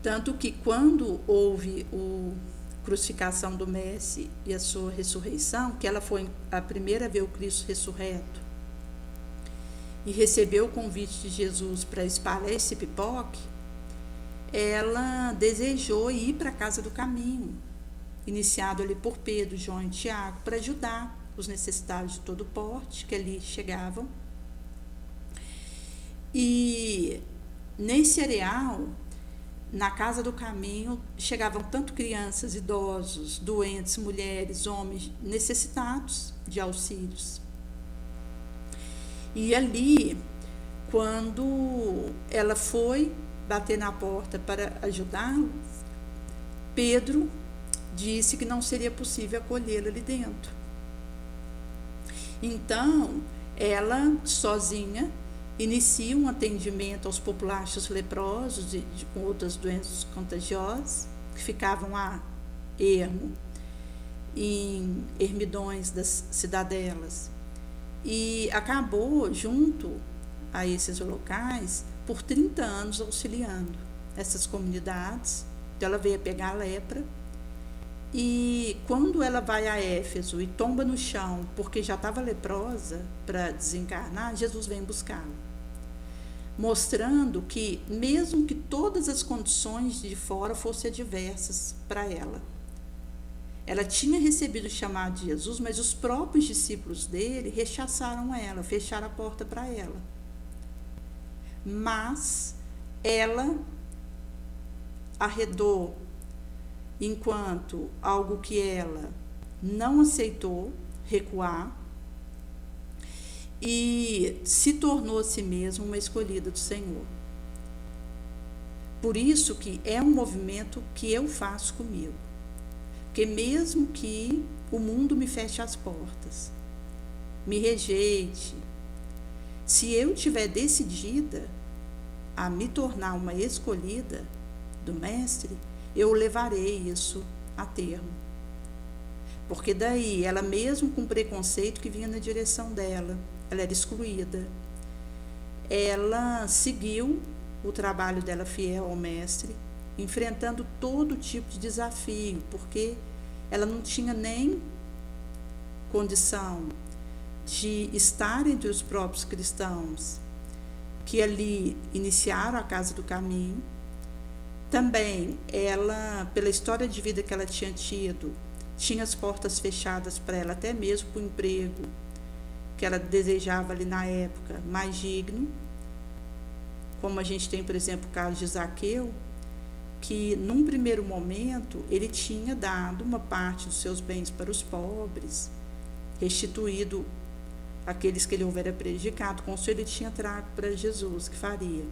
Tanto que quando houve a crucificação do Mestre e a sua ressurreição, que ela foi a primeira a ver o Cristo ressurreto e recebeu o convite de Jesus para espalhar esse pipoque, ela desejou ir para a Casa do Caminho, iniciado ali por Pedro, João e Tiago, para ajudar os necessitados de todo porte que ali chegavam. E nesse areal, na Casa do Caminho, chegavam tanto crianças, idosos, doentes, mulheres, homens necessitados de auxílios. E ali, quando ela foi bater na porta para ajudá-lo, Pedro disse que não seria possível acolhê-la ali dentro. Então, ela, sozinha, inicia um atendimento aos populares leprosos com outras doenças contagiosas, que ficavam a ermo em ermidões das cidadelas. E acabou, junto a esses locais, por 30 anos auxiliando essas comunidades. Então, ela veio a pegar a lepra. E quando ela vai a Éfeso e tomba no chão, porque já estava leprosa para desencarnar, Jesus vem buscá-la, mostrando que, mesmo que todas as condições de fora fossem adversas para ela, ela tinha recebido o chamado de Jesus, mas os próprios discípulos dele rechaçaram ela, fecharam a porta para ela. Mas ela arredou enquanto algo que ela não aceitou recuar e se tornou a si mesma uma escolhida do Senhor. Por isso que é um movimento que eu faço comigo. Porque mesmo que o mundo me feche as portas, me rejeite, se eu estiver decidida a me tornar uma escolhida do Mestre, eu levarei isso a termo. Porque daí, ela mesmo com preconceito que vinha na direção dela, ela era excluída, ela seguiu o trabalho dela fiel ao Mestre, enfrentando todo tipo de desafio, porque ela não tinha nem condição de estar entre os próprios cristãos que ali iniciaram a Casa do Caminho. Também ela, pela história de vida que ela tinha tido, tinha as portas fechadas para ela, até mesmo para o emprego que ela desejava ali na época, mais digno. Como a gente tem, por exemplo, o caso de Zaqueu, que num primeiro momento ele tinha dado uma parte dos seus bens para os pobres, restituído aqueles que ele houvera prejudicado, com isso ele tinha trago para Jesus, que faria.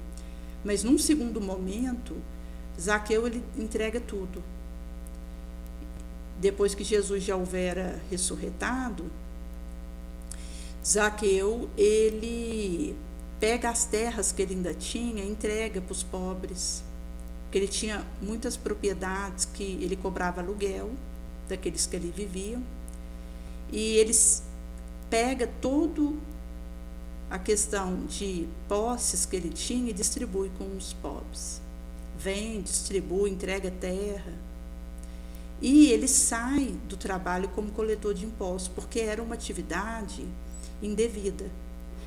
Mas num segundo momento, Zaqueu ele entrega tudo. Depois que Jesus já houvera ressurretado, Zaqueu ele pega as terras que ele ainda tinha e entrega para os pobres, porque ele tinha muitas propriedades que ele cobrava aluguel daqueles que ali viviam, e eles pega todo a questão de posses que ele tinha e distribui com os pobres. Vem, distribui, entrega terra. E ele sai do trabalho como coletor de impostos, porque era uma atividade indevida.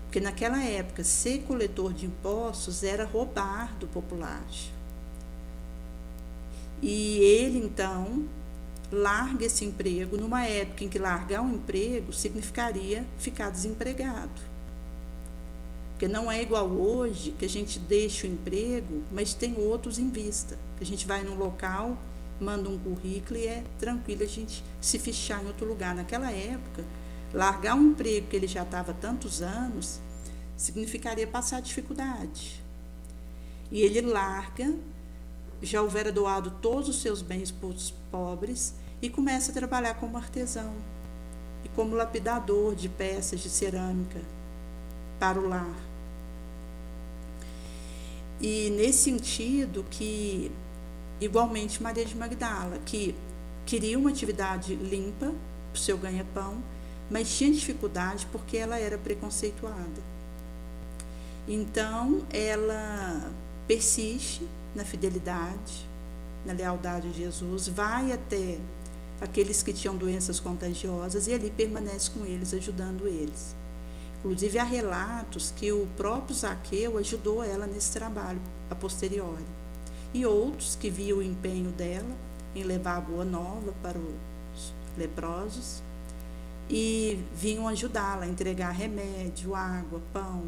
Porque naquela época, ser coletor de impostos era roubar do populacho. E ele, então, larga esse emprego, numa época em que largar um emprego significaria ficar desempregado. Porque não é igual hoje, que a gente deixa o emprego, mas tem outros em vista. A gente vai num local, manda um currículo e é tranquilo a gente se fichar em outro lugar. Naquela época, largar um emprego que ele já estava há tantos anos, significaria passar dificuldade. E ele larga, já houvera doado todos os seus bens para os pobres, e começa a trabalhar como artesão e como lapidador de peças de cerâmica para o lar. E nesse sentido que, igualmente, Maria de Magdala, que queria uma atividade limpa para o seu ganha-pão, mas tinha dificuldade porque ela era preconceituada. Então, ela persiste na fidelidade, na lealdade a Jesus, vai até aqueles que tinham doenças contagiosas e ali permanece com eles, ajudando eles. Inclusive, há relatos que o próprio Zaqueu ajudou ela nesse trabalho a posteriori. E outros que viam o empenho dela em levar a boa nova para os leprosos e vinham ajudá-la a entregar remédio, água, pão.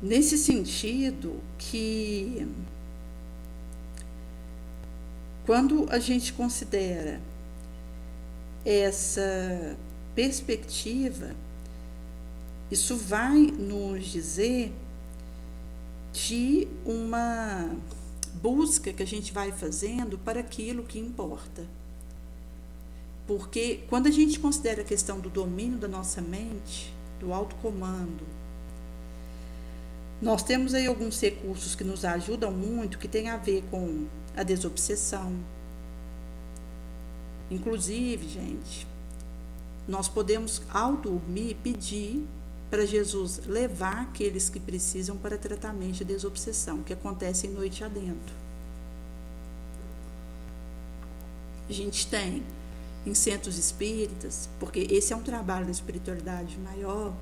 Nesse sentido que, quando a gente considera essa perspectiva, isso vai nos dizer de uma busca que a gente vai fazendo para aquilo que importa. Porque quando a gente considera a questão do domínio da nossa mente, do autocomando, nós temos aí alguns recursos que nos ajudam muito, que tem a ver com a desobsessão. Inclusive, gente, nós podemos, ao dormir, pedir para Jesus levar aqueles que precisam para tratamento de desobsessão, que acontece em noite adentro. A gente tem em centros espíritas, porque esse é um trabalho da espiritualidade maior,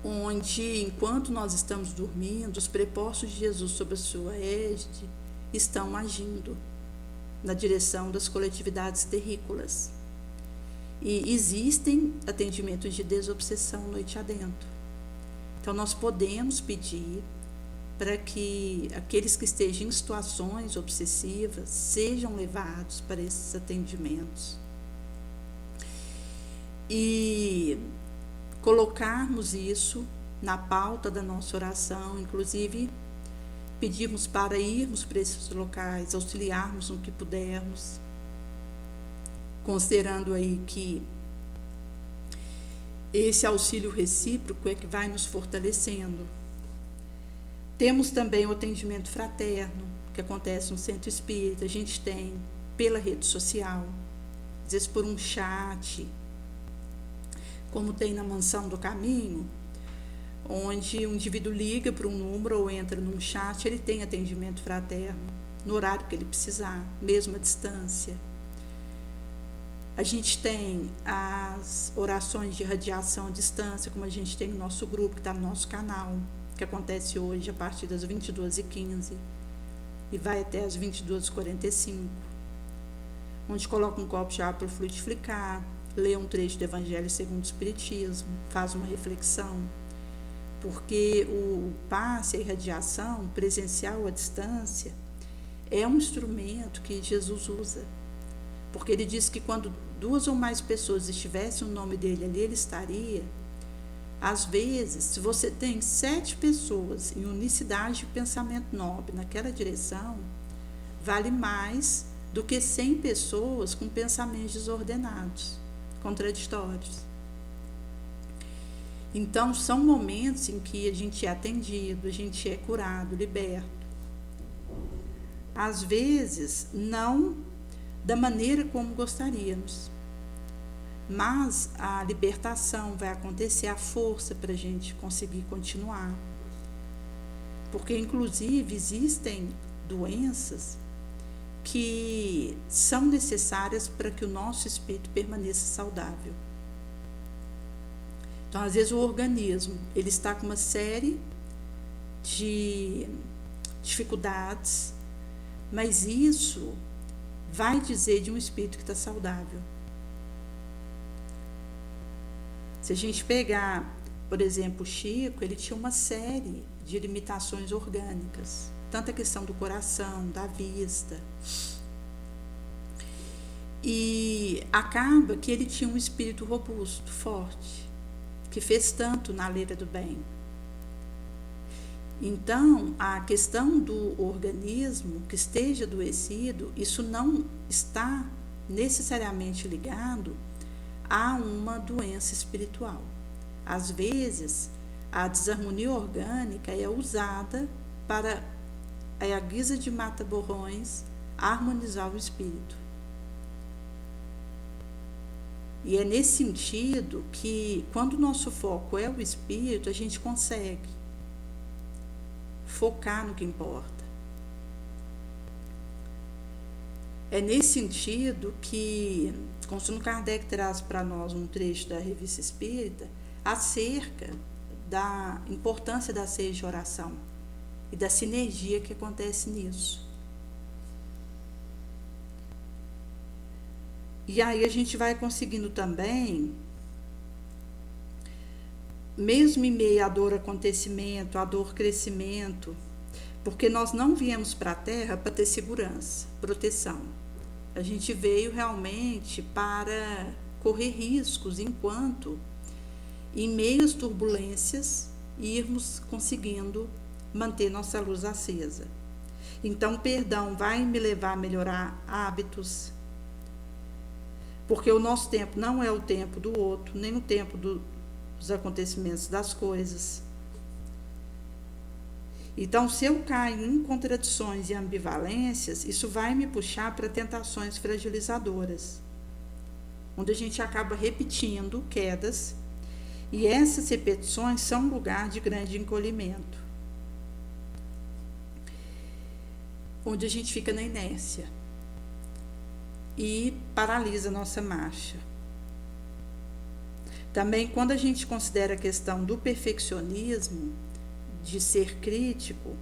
onde, enquanto nós estamos dormindo, os prepostos de Jesus sob a sua égide estão agindo na direção das coletividades terrícolas. E existem atendimentos de desobsessão noite adentro. Então, nós podemos pedir para que aqueles que estejam em situações obsessivas sejam levados para esses atendimentos. E colocarmos isso na pauta da nossa oração, inclusive pedirmos para irmos para esses locais, auxiliarmos no que pudermos, considerando aí que esse auxílio recíproco é que vai nos fortalecendo. Temos também o atendimento fraterno, que acontece no centro espírita. A gente tem pela rede social, às vezes por um chat, como tem na Mansão do Caminho, onde o indivíduo liga para um número ou entra num chat, ele tem atendimento fraterno no horário que ele precisar, mesmo à distância. A gente tem as orações de radiação à distância, como a gente tem no nosso grupo, que está no nosso canal, que acontece hoje a partir das 22h15 e vai até as 22h45, onde coloca um copo de água para fluidificar, lê um trecho do Evangelho segundo o Espiritismo, faz uma reflexão, porque o passe, a irradiação presencial à distância, é um instrumento que Jesus usa, porque ele diz que quando 2 ou mais pessoas estivessem o nome dele ali, ele estaria. Às vezes, se você tem 7 pessoas em unicidade de pensamento nobre naquela direção, vale mais do que 100 pessoas com pensamentos desordenados, contraditórios. Então, são momentos em que a gente é atendido, a gente é curado, liberto. Às vezes, não da maneira como gostaríamos, mas a libertação vai acontecer, a força para a gente conseguir continuar. Porque, inclusive, existem doenças que são necessárias para que o nosso espírito permaneça saudável. Então, às vezes, o organismo ele está com uma série de dificuldades, mas isso vai dizer de um espírito que está saudável. Se a gente pegar, por exemplo, o Chico, ele tinha uma série de limitações orgânicas, tanto a questão do coração, da vista. E acaba que ele tinha um espírito robusto, forte, que fez tanto na leira do bem. Então, a questão do organismo que esteja adoecido, isso não está necessariamente ligado a uma doença espiritual. Às vezes, a desarmonia orgânica é usada para, a guisa de mata-borrões, harmonizar o espírito. E é nesse sentido que, quando o nosso foco é o espírito, a gente consegue focar no que importa. É nesse sentido que Constantino Kardec traz para nós um trecho da Revista Espírita acerca da importância da ceia de oração e da sinergia que acontece nisso. E aí a gente vai conseguindo também, mesmo em meio à dor acontecimento, à dor crescimento, porque nós não viemos para a Terra para ter segurança, proteção. A gente veio realmente para correr riscos enquanto, em meio às turbulências, irmos conseguindo manter nossa luz acesa. Então, o perdão vai me levar a melhorar hábitos, porque o nosso tempo não é o tempo do outro, nem o tempo dos acontecimentos das coisas. Então, se eu caio em contradições e ambivalências, isso vai me puxar para tentações fragilizadoras, onde a gente acaba repetindo quedas, e essas repetições são um lugar de grande encolhimento, onde a gente fica na inércia e paralisa a nossa marcha. Também, quando a gente considera a questão do perfeccionismo, de ser crítico,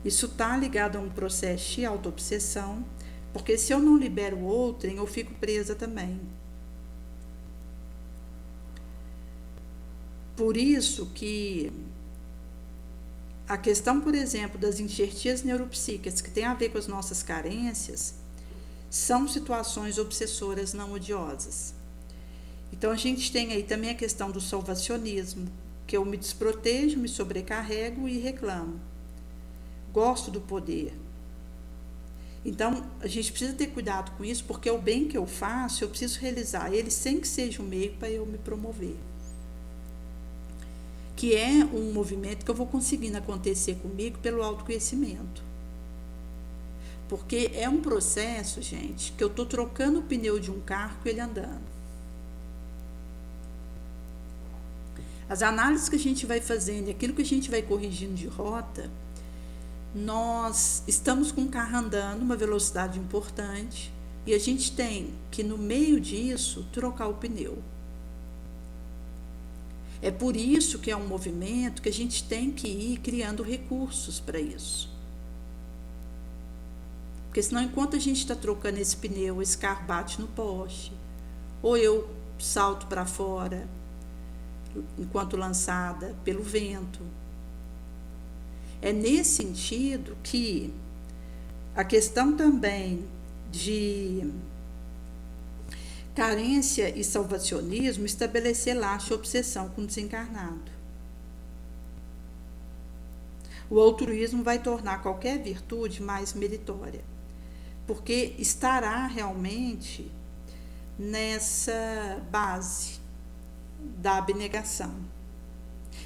isso está ligado a um processo de autoobsessão, porque se eu não libero o outrem, eu fico presa também. Por isso que a questão, por exemplo, das enxertias neuropsíquicas, que tem a ver com as nossas carências, são situações obsessoras não odiosas. Então, a gente tem aí também a questão do salvacionismo, que eu me desprotejo, me sobrecarrego e reclamo. Gosto do poder. Então, a gente precisa ter cuidado com isso, porque o bem que eu faço, eu preciso realizar ele sem que seja um meio para eu me promover. Que é um movimento que eu vou conseguindo acontecer comigo pelo autoconhecimento. Porque é um processo, gente, que eu estou trocando o pneu de um carro com ele andando. As análises que a gente vai fazendo, aquilo que a gente vai corrigindo de rota, nós estamos com o carro andando uma velocidade importante e a gente tem que, no meio disso, trocar o pneu. É por isso que é um movimento que a gente tem que ir criando recursos para isso. Porque senão, enquanto a gente está trocando esse pneu, esse carro bate no poste, ou eu salto para fora, enquanto lançada pelo vento. É nesse sentido que a questão também de carência e salvacionismo estabelecer laço e obsessão com o desencarnado. O altruísmo vai tornar qualquer virtude mais meritória, porque estará realmente nessa base da abnegação.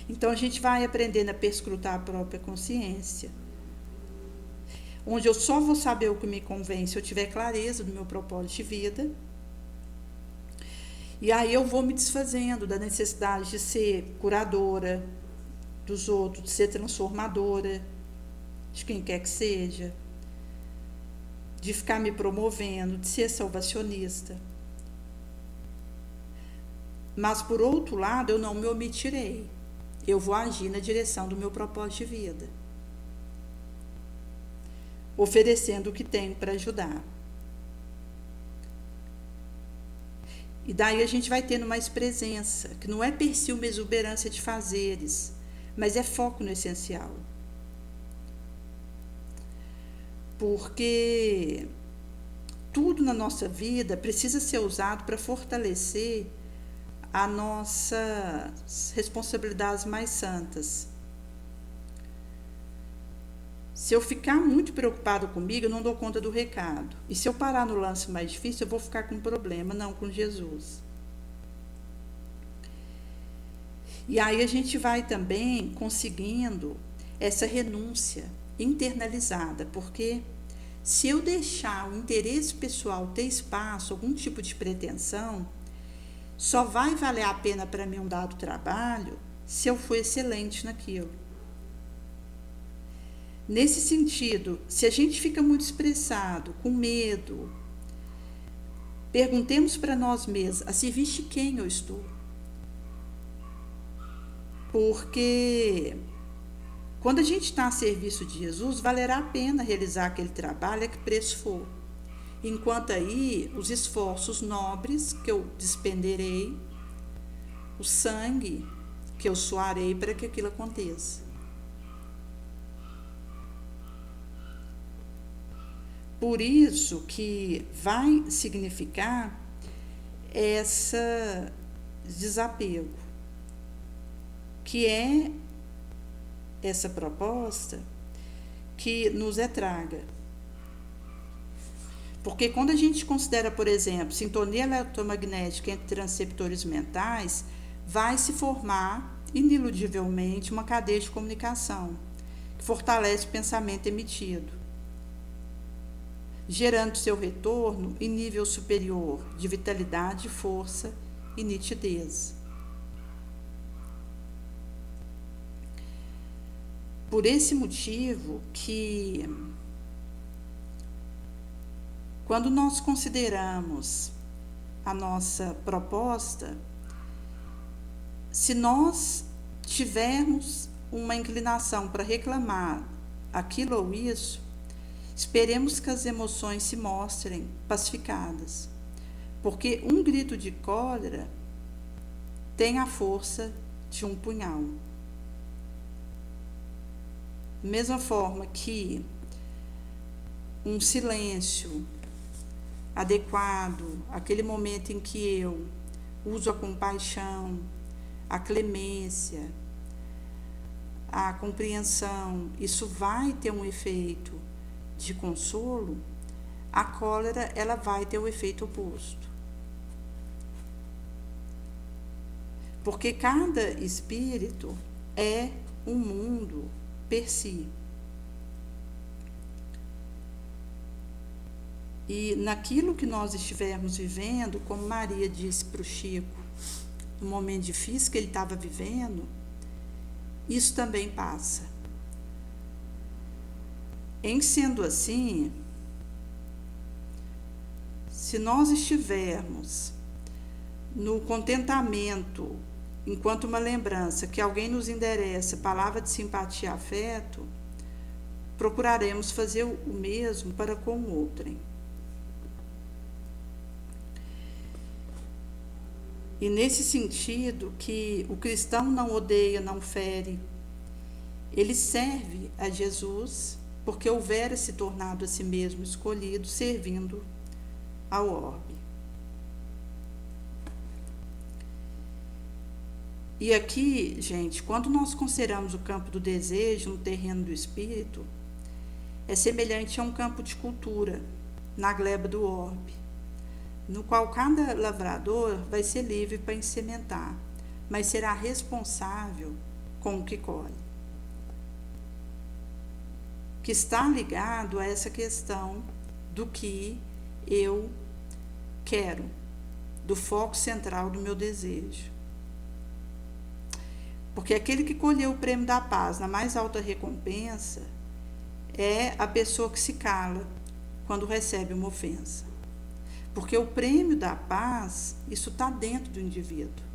Então a gente vai aprendendo a perscrutar a própria consciência, onde eu só vou saber o que me convém se eu tiver clareza do meu propósito de vida. E aí eu vou me desfazendo da necessidade de ser curadora dos outros, de ser transformadora de quem quer que seja, de ficar me promovendo, de ser salvacionista. Mas, por outro lado, eu não me omitirei. Eu vou agir na direção do meu propósito de vida, oferecendo o que tenho para ajudar. E daí a gente vai tendo mais presença, que não é per si uma exuberância de fazeres, mas é foco no essencial. Porque tudo na nossa vida precisa ser usado para fortalecer as nossas responsabilidades mais santas. Se eu ficar muito preocupado comigo, eu não dou conta do recado. E se eu parar no lance mais difícil, eu vou ficar com um problema, não com Jesus. E aí a gente vai também conseguindo essa renúncia internalizada, porque se eu deixar o interesse pessoal ter espaço, algum tipo de pretensão, só vai valer a pena para mim um dado trabalho se eu for excelente naquilo. Nesse sentido, se a gente fica muito estressado, com medo, perguntemos para nós mesmos, a serviço de quem eu estou? Porque quando a gente está a serviço de Jesus, valerá a pena realizar aquele trabalho, a que preço for. Enquanto aí, os esforços nobres que eu despenderei, o sangue que eu suarei para que aquilo aconteça. Por isso que vai significar esse desapego, que é essa proposta que nos é traga. Porque quando a gente considera, por exemplo, sintonia eletromagnética entre transceptores mentais, vai se formar, ineludivelmente, uma cadeia de comunicação que fortalece o pensamento emitido, gerando seu retorno em nível superior de vitalidade, força e nitidez. Por esse motivo que, quando nós consideramos a nossa proposta, se nós tivermos uma inclinação para reclamar aquilo ou isso, esperemos que as emoções se mostrem pacificadas, porque um grito de cólera tem a força de um punhal. Da mesma forma que um silêncio adequado, aquele momento em que eu uso a compaixão, a clemência, a compreensão, isso vai ter um efeito de consolo, a cólera ela vai ter o efeito oposto. Porque cada espírito é um mundo per si. E naquilo que nós estivermos vivendo, como Maria disse para o Chico, no momento difícil que ele estava vivendo, isso também passa. Em sendo assim, se nós estivermos no contentamento, enquanto uma lembrança que alguém nos endereça, palavra de simpatia e afeto, procuraremos fazer o mesmo para com o outrem. E nesse sentido que o cristão não odeia, não fere, ele serve a Jesus porque houvera se tornado a si mesmo escolhido, servindo ao orbe. E aqui, gente, quando nós consideramos o campo do desejo no terreno do espírito, é semelhante a um campo de cultura, na gleba do orbe, no qual cada lavrador vai ser livre para semear, mas será responsável com o que colhe. Que está ligado a essa questão do que eu quero, do foco central do meu desejo. Porque aquele que colheu o prêmio da paz na mais alta recompensa é a pessoa que se cala quando recebe uma ofensa. Porque o prêmio da paz, isso está dentro do indivíduo.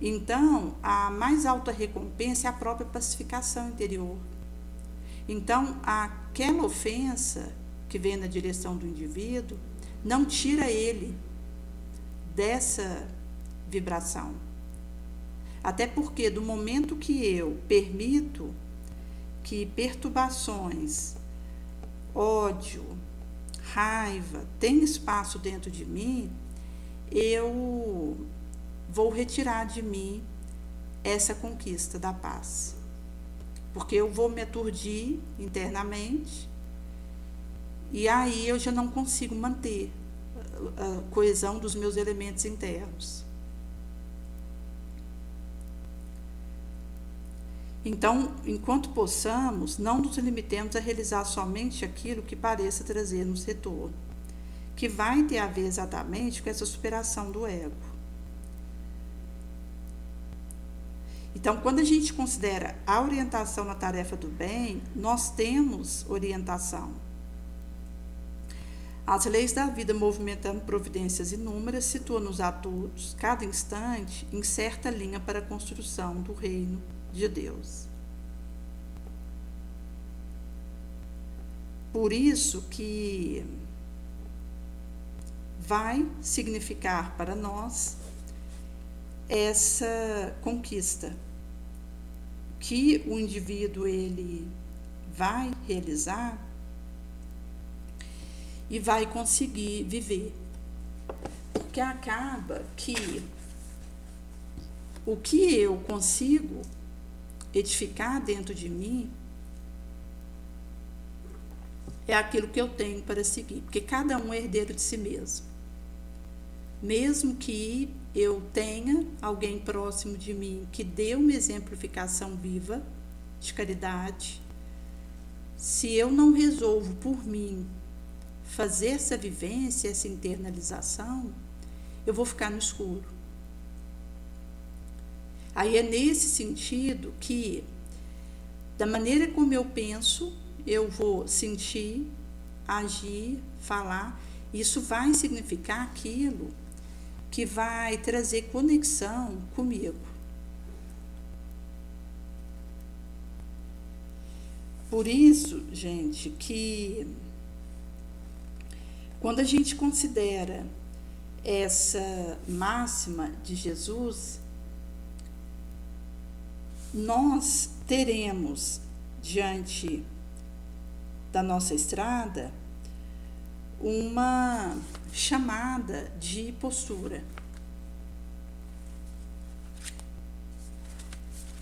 Então, a mais alta recompensa é a própria pacificação interior. Então, aquela ofensa que vem na direção do indivíduo não tira ele dessa vibração. Até porque do momento que eu permito que perturbações, ódio, raiva tenham espaço dentro de mim, eu vou retirar de mim essa conquista da paz. Porque eu vou me aturdir internamente e aí eu já não consigo manter a coesão dos meus elementos internos. Então, enquanto possamos, não nos limitemos a realizar somente aquilo que pareça trazer-nos retorno, que vai ter a ver exatamente com essa superação do ego. Então, quando a gente considera a orientação na tarefa do bem, nós temos orientação. As leis da vida movimentando providências inúmeras situam-nos a todos, cada instante, em certa linha para a construção do reino de Deus. Por isso que vai significar para nós essa conquista que o indivíduo ele vai realizar e vai conseguir viver. Porque acaba que o que eu consigo edificar dentro de mim é aquilo que eu tenho para seguir, porque cada um é herdeiro de si mesmo. Mesmo que eu tenha alguém próximo de mim que dê uma exemplificação viva de caridade, se eu não resolvo por mim fazer essa vivência, essa internalização, eu vou ficar no escuro. Aí é nesse sentido que, da maneira como eu penso, eu vou sentir, agir, falar. Isso vai significar aquilo que vai trazer conexão comigo. Por isso, gente, que quando a gente considera essa máxima de Jesus, nós teremos diante da nossa estrada uma chamada de postura.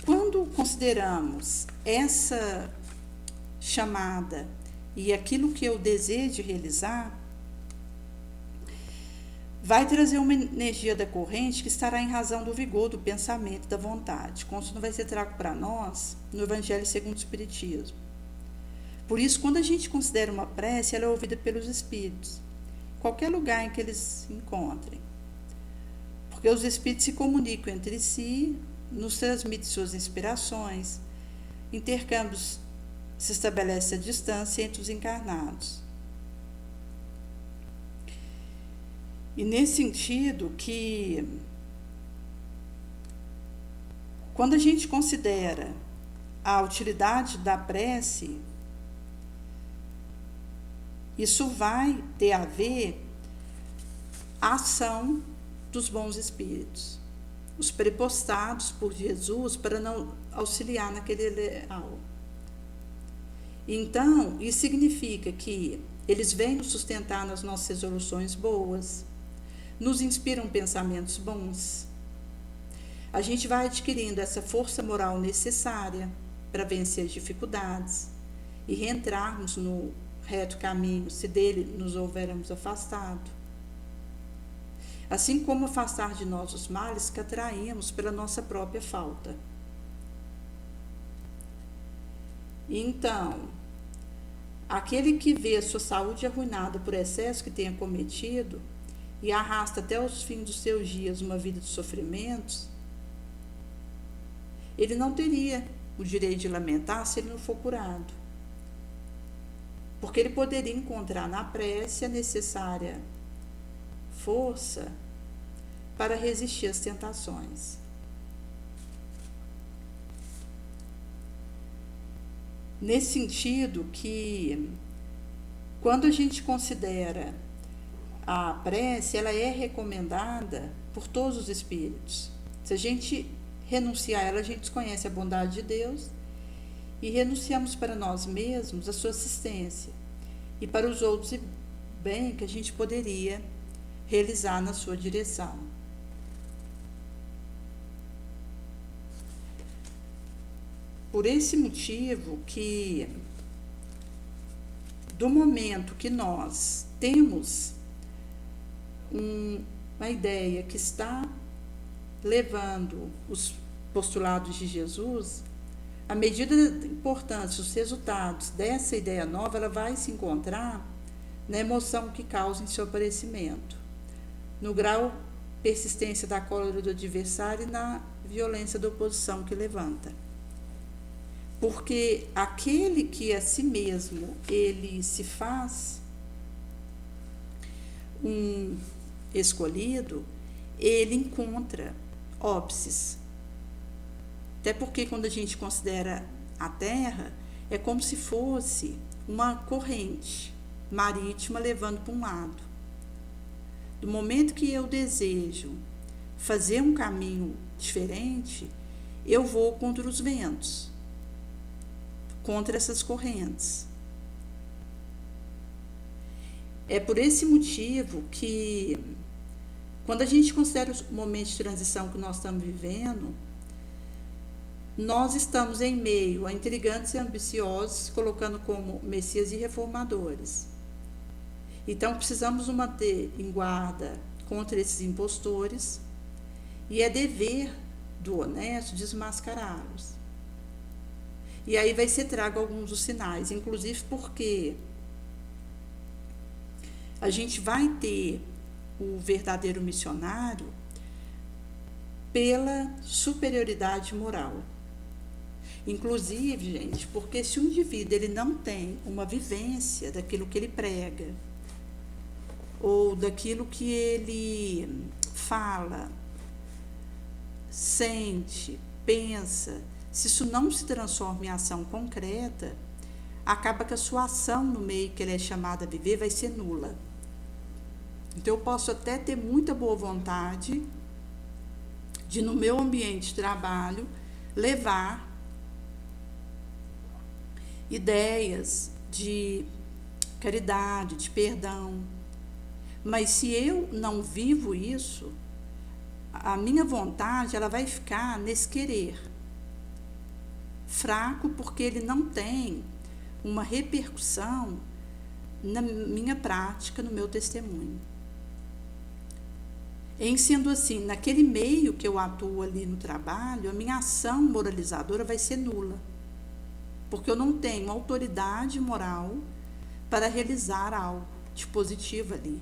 Quando consideramos essa chamada e aquilo que eu desejo realizar, vai trazer uma energia da corrente que estará em razão do vigor, do pensamento, da vontade. Como isso não vai ser trago para nós no Evangelho segundo o Espiritismo. Por isso, quando a gente considera uma prece, ela é ouvida pelos espíritos, qualquer lugar em que eles se encontrem. Porque os espíritos se comunicam entre si, nos transmitem suas inspirações, intercâmbios se estabelece a distância entre os encarnados. E nesse sentido que, quando a gente considera a utilidade da prece, isso vai ter a ver a ação dos bons espíritos, os prepostados por Jesus para não auxiliar naquele ideal. Então, isso significa que eles vêm nos sustentar nas nossas resoluções boas, nos inspiram pensamentos bons. A gente vai adquirindo essa força moral necessária para vencer as dificuldades e reentrarmos no reto caminho, se dele nos houvermos afastado. Assim como afastar de nós os males que atraímos pela nossa própria falta Então, aquele que vê a sua saúde arruinada por excesso que tenha cometido e arrasta até os fins dos seus dias uma vida de sofrimentos, ele não teria o direito de lamentar se ele não for curado. Porque ele poderia encontrar na prece a necessária força para resistir às tentações. Nesse sentido que, quando a gente considera a prece, ela é recomendada por todos os espíritos. Se a gente renunciar a ela, a gente desconhece a bondade de Deus e renunciamos para nós mesmos a sua assistência e para os outros bem que a gente poderia realizar na sua direção. Por esse motivo que, do momento que nós temos uma ideia que está levando os postulados de Jesus, à medida da importância, os resultados dessa ideia nova, ela vai se encontrar na emoção que causa em seu aparecimento, no grau persistência da cólera do adversário e na violência da oposição que levanta. Porque aquele que a si mesmo ele se faz um escolhido, ele encontra óbices. Até porque quando a gente considera a Terra, é como se fosse uma corrente marítima levando para um lado. Do momento que eu desejo fazer um caminho diferente, eu vou contra os ventos, contra essas correntes. É por esse motivo que, quando a gente considera o momento de transição que nós estamos vivendo, nós estamos em meio a intrigantes e ambiciosos, colocando como messias e reformadores. Então, precisamos nos manter em guarda contra esses impostores e é dever do honesto desmascará-los. E aí vai ser trago alguns dos sinais, inclusive porque a gente vai ter o verdadeiro missionário pela superioridade moral. Inclusive, gente, porque se um indivíduo ele não tem uma vivência daquilo que ele prega, ou daquilo que ele fala, sente, pensa, se isso não se transforma em ação concreta, acaba que a sua ação no meio que ele é chamado a viver vai ser nula. Então, eu posso até ter muita boa vontade de, no meu ambiente de trabalho, levar ideias de caridade, de perdão. Mas se eu não vivo isso, a minha vontade ela vai ficar nesse querer fraco, porque ele não tem uma repercussão na minha prática, no meu testemunho. Em sendo assim, naquele meio que eu atuo ali no trabalho, a minha ação moralizadora vai ser nula, porque eu não tenho autoridade moral para realizar algo de positivo ali.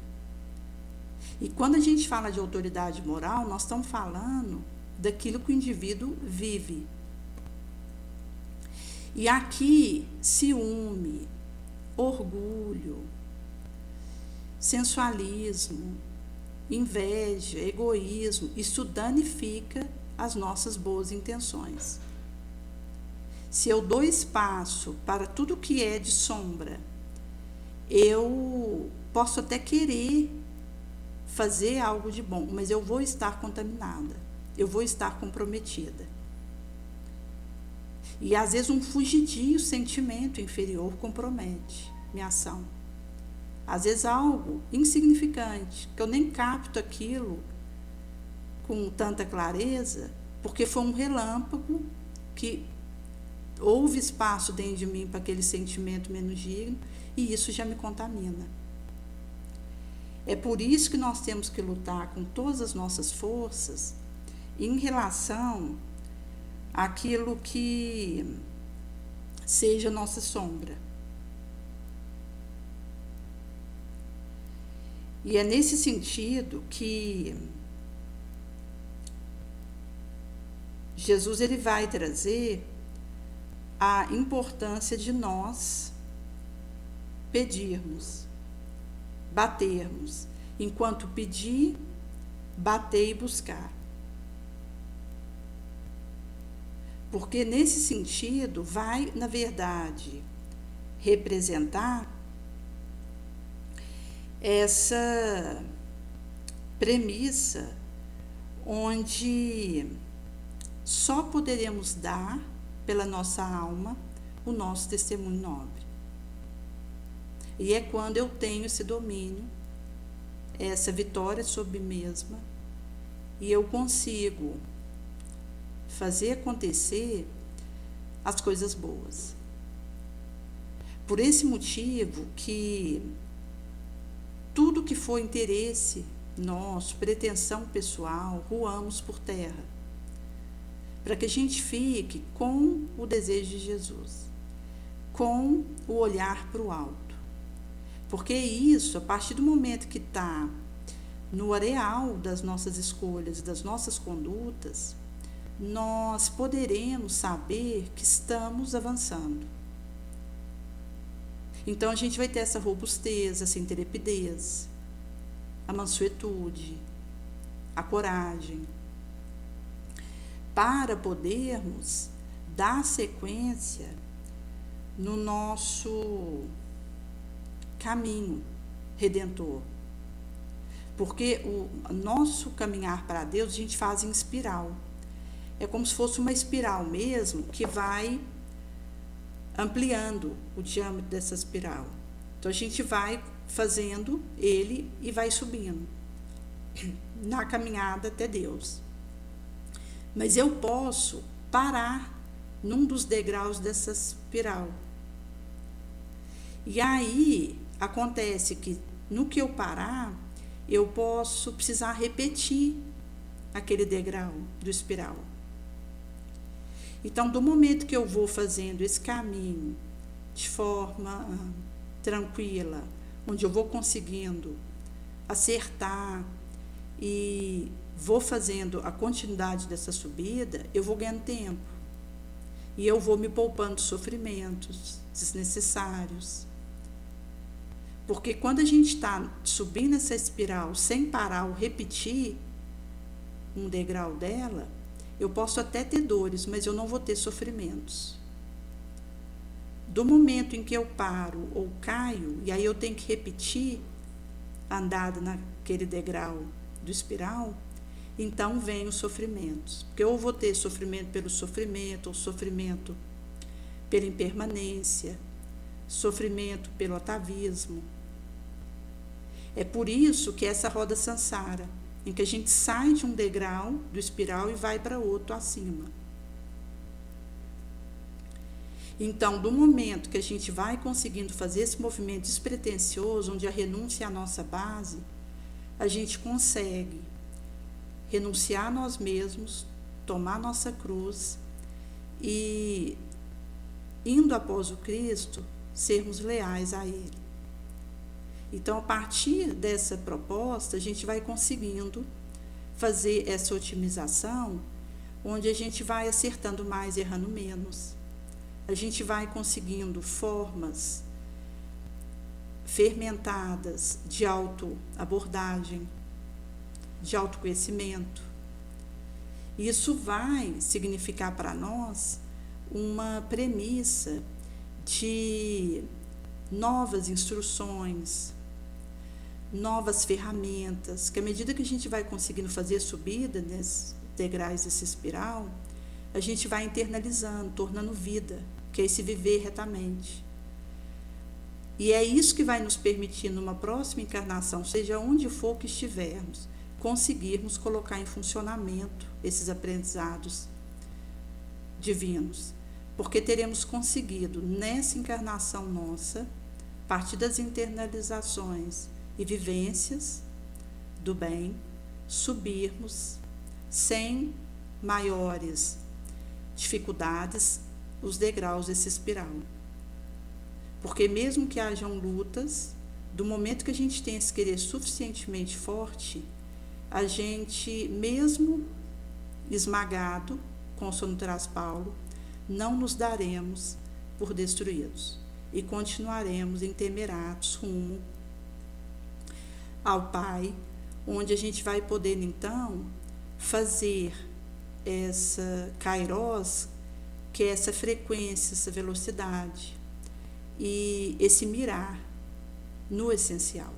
E quando a gente fala de autoridade moral, nós estamos falando daquilo que o indivíduo vive. E aqui, ciúme, orgulho, sensualismo, inveja, egoísmo, isso danifica as nossas boas intenções. Se eu dou espaço para tudo que é de sombra, eu posso até querer fazer algo de bom, mas eu vou estar contaminada, eu vou estar comprometida. E às vezes um fugidio sentimento inferior compromete minha ação. Às vezes algo insignificante, que eu nem capto aquilo com tanta clareza, porque foi um relâmpago que houve espaço dentro de mim para aquele sentimento menos digno, e isso já me contamina. É por isso que nós temos que lutar com todas as nossas forças em relação àquilo que seja nossa sombra. E é nesse sentido que Jesus ele vai trazer a importância de nós pedirmos, batermos. Enquanto pedir, bater e buscar. Porque nesse sentido vai, na verdade, representar essa premissa onde só poderemos dar pela nossa alma o nosso testemunho nobre. E é quando eu tenho esse domínio, essa vitória sobre mim mesma, e eu consigo fazer acontecer as coisas boas. Por esse motivo que tudo que for interesse nosso, pretensão pessoal, ruamos por terra, para que a gente fique com o desejo de Jesus, com o olhar para o alto. Porque isso, a partir do momento que está no areal das nossas escolhas, das nossas condutas, nós poderemos saber que estamos avançando. Então a gente vai ter essa robustez, essa intrepidez, a mansuetude, a coragem, para podermos dar sequência no nosso caminho redentor. Porque o nosso caminhar para Deus a gente faz em espiral. É como se fosse uma espiral mesmo, que vai ampliando o diâmetro dessa espiral. Então a gente vai fazendo ele e vai subindo na caminhada até Deus. Mas eu posso parar num dos degraus dessa espiral. E aí acontece que no que eu parar, eu posso precisar repetir aquele degrau do espiral. Então, do momento que eu vou fazendo esse caminho de forma tranquila, onde eu vou conseguindo acertar e vou fazendo a continuidade dessa subida, eu vou ganhando tempo. E eu vou me poupando sofrimentos desnecessários. Porque quando a gente está subindo essa espiral sem parar ou repetir um degrau dela, eu posso até ter dores, mas eu não vou ter sofrimentos. Do momento em que eu paro ou caio, e aí eu tenho que repetir a andada naquele degrau do espiral, então vem os sofrimentos. Porque eu vou ter sofrimento pelo sofrimento, ou sofrimento pela impermanência, sofrimento pelo atavismo. É por isso que essa roda sansara, em que a gente sai de um degrau do espiral e vai para outro acima. Então, do momento que a gente vai conseguindo fazer esse movimento despretensioso, onde a renúncia é a nossa base, a gente consegue renunciar a nós mesmos, tomar nossa cruz e, indo após o Cristo, sermos leais a Ele. Então, a partir dessa proposta, a gente vai conseguindo fazer essa otimização, onde a gente vai acertando mais e errando menos. A gente vai conseguindo formas fermentadas de autoabordagem, de autoconhecimento. Isso vai significar para nós uma premissa de novas instruções, novas ferramentas, que à medida que a gente vai conseguindo fazer a subida nesses degraus dessa espiral, a gente vai internalizando, tornando vida, que é esse viver retamente. E é isso que vai nos permitir, numa próxima encarnação, seja onde for que estivermos, conseguirmos colocar em funcionamento esses aprendizados divinos. Porque teremos conseguido, nessa encarnação nossa, a partir das internalizações e vivências do bem, subirmos sem maiores dificuldades os degraus dessa espiral. Porque mesmo que hajam lutas, do momento que a gente tem esse querer suficientemente forte, a gente, mesmo esmagado, com o sono traz Paulo, não nos daremos por destruídos e continuaremos intemerados rumo ao Pai, onde a gente vai poder então fazer essa kairos, que é essa frequência, essa velocidade e esse mirar no essencial.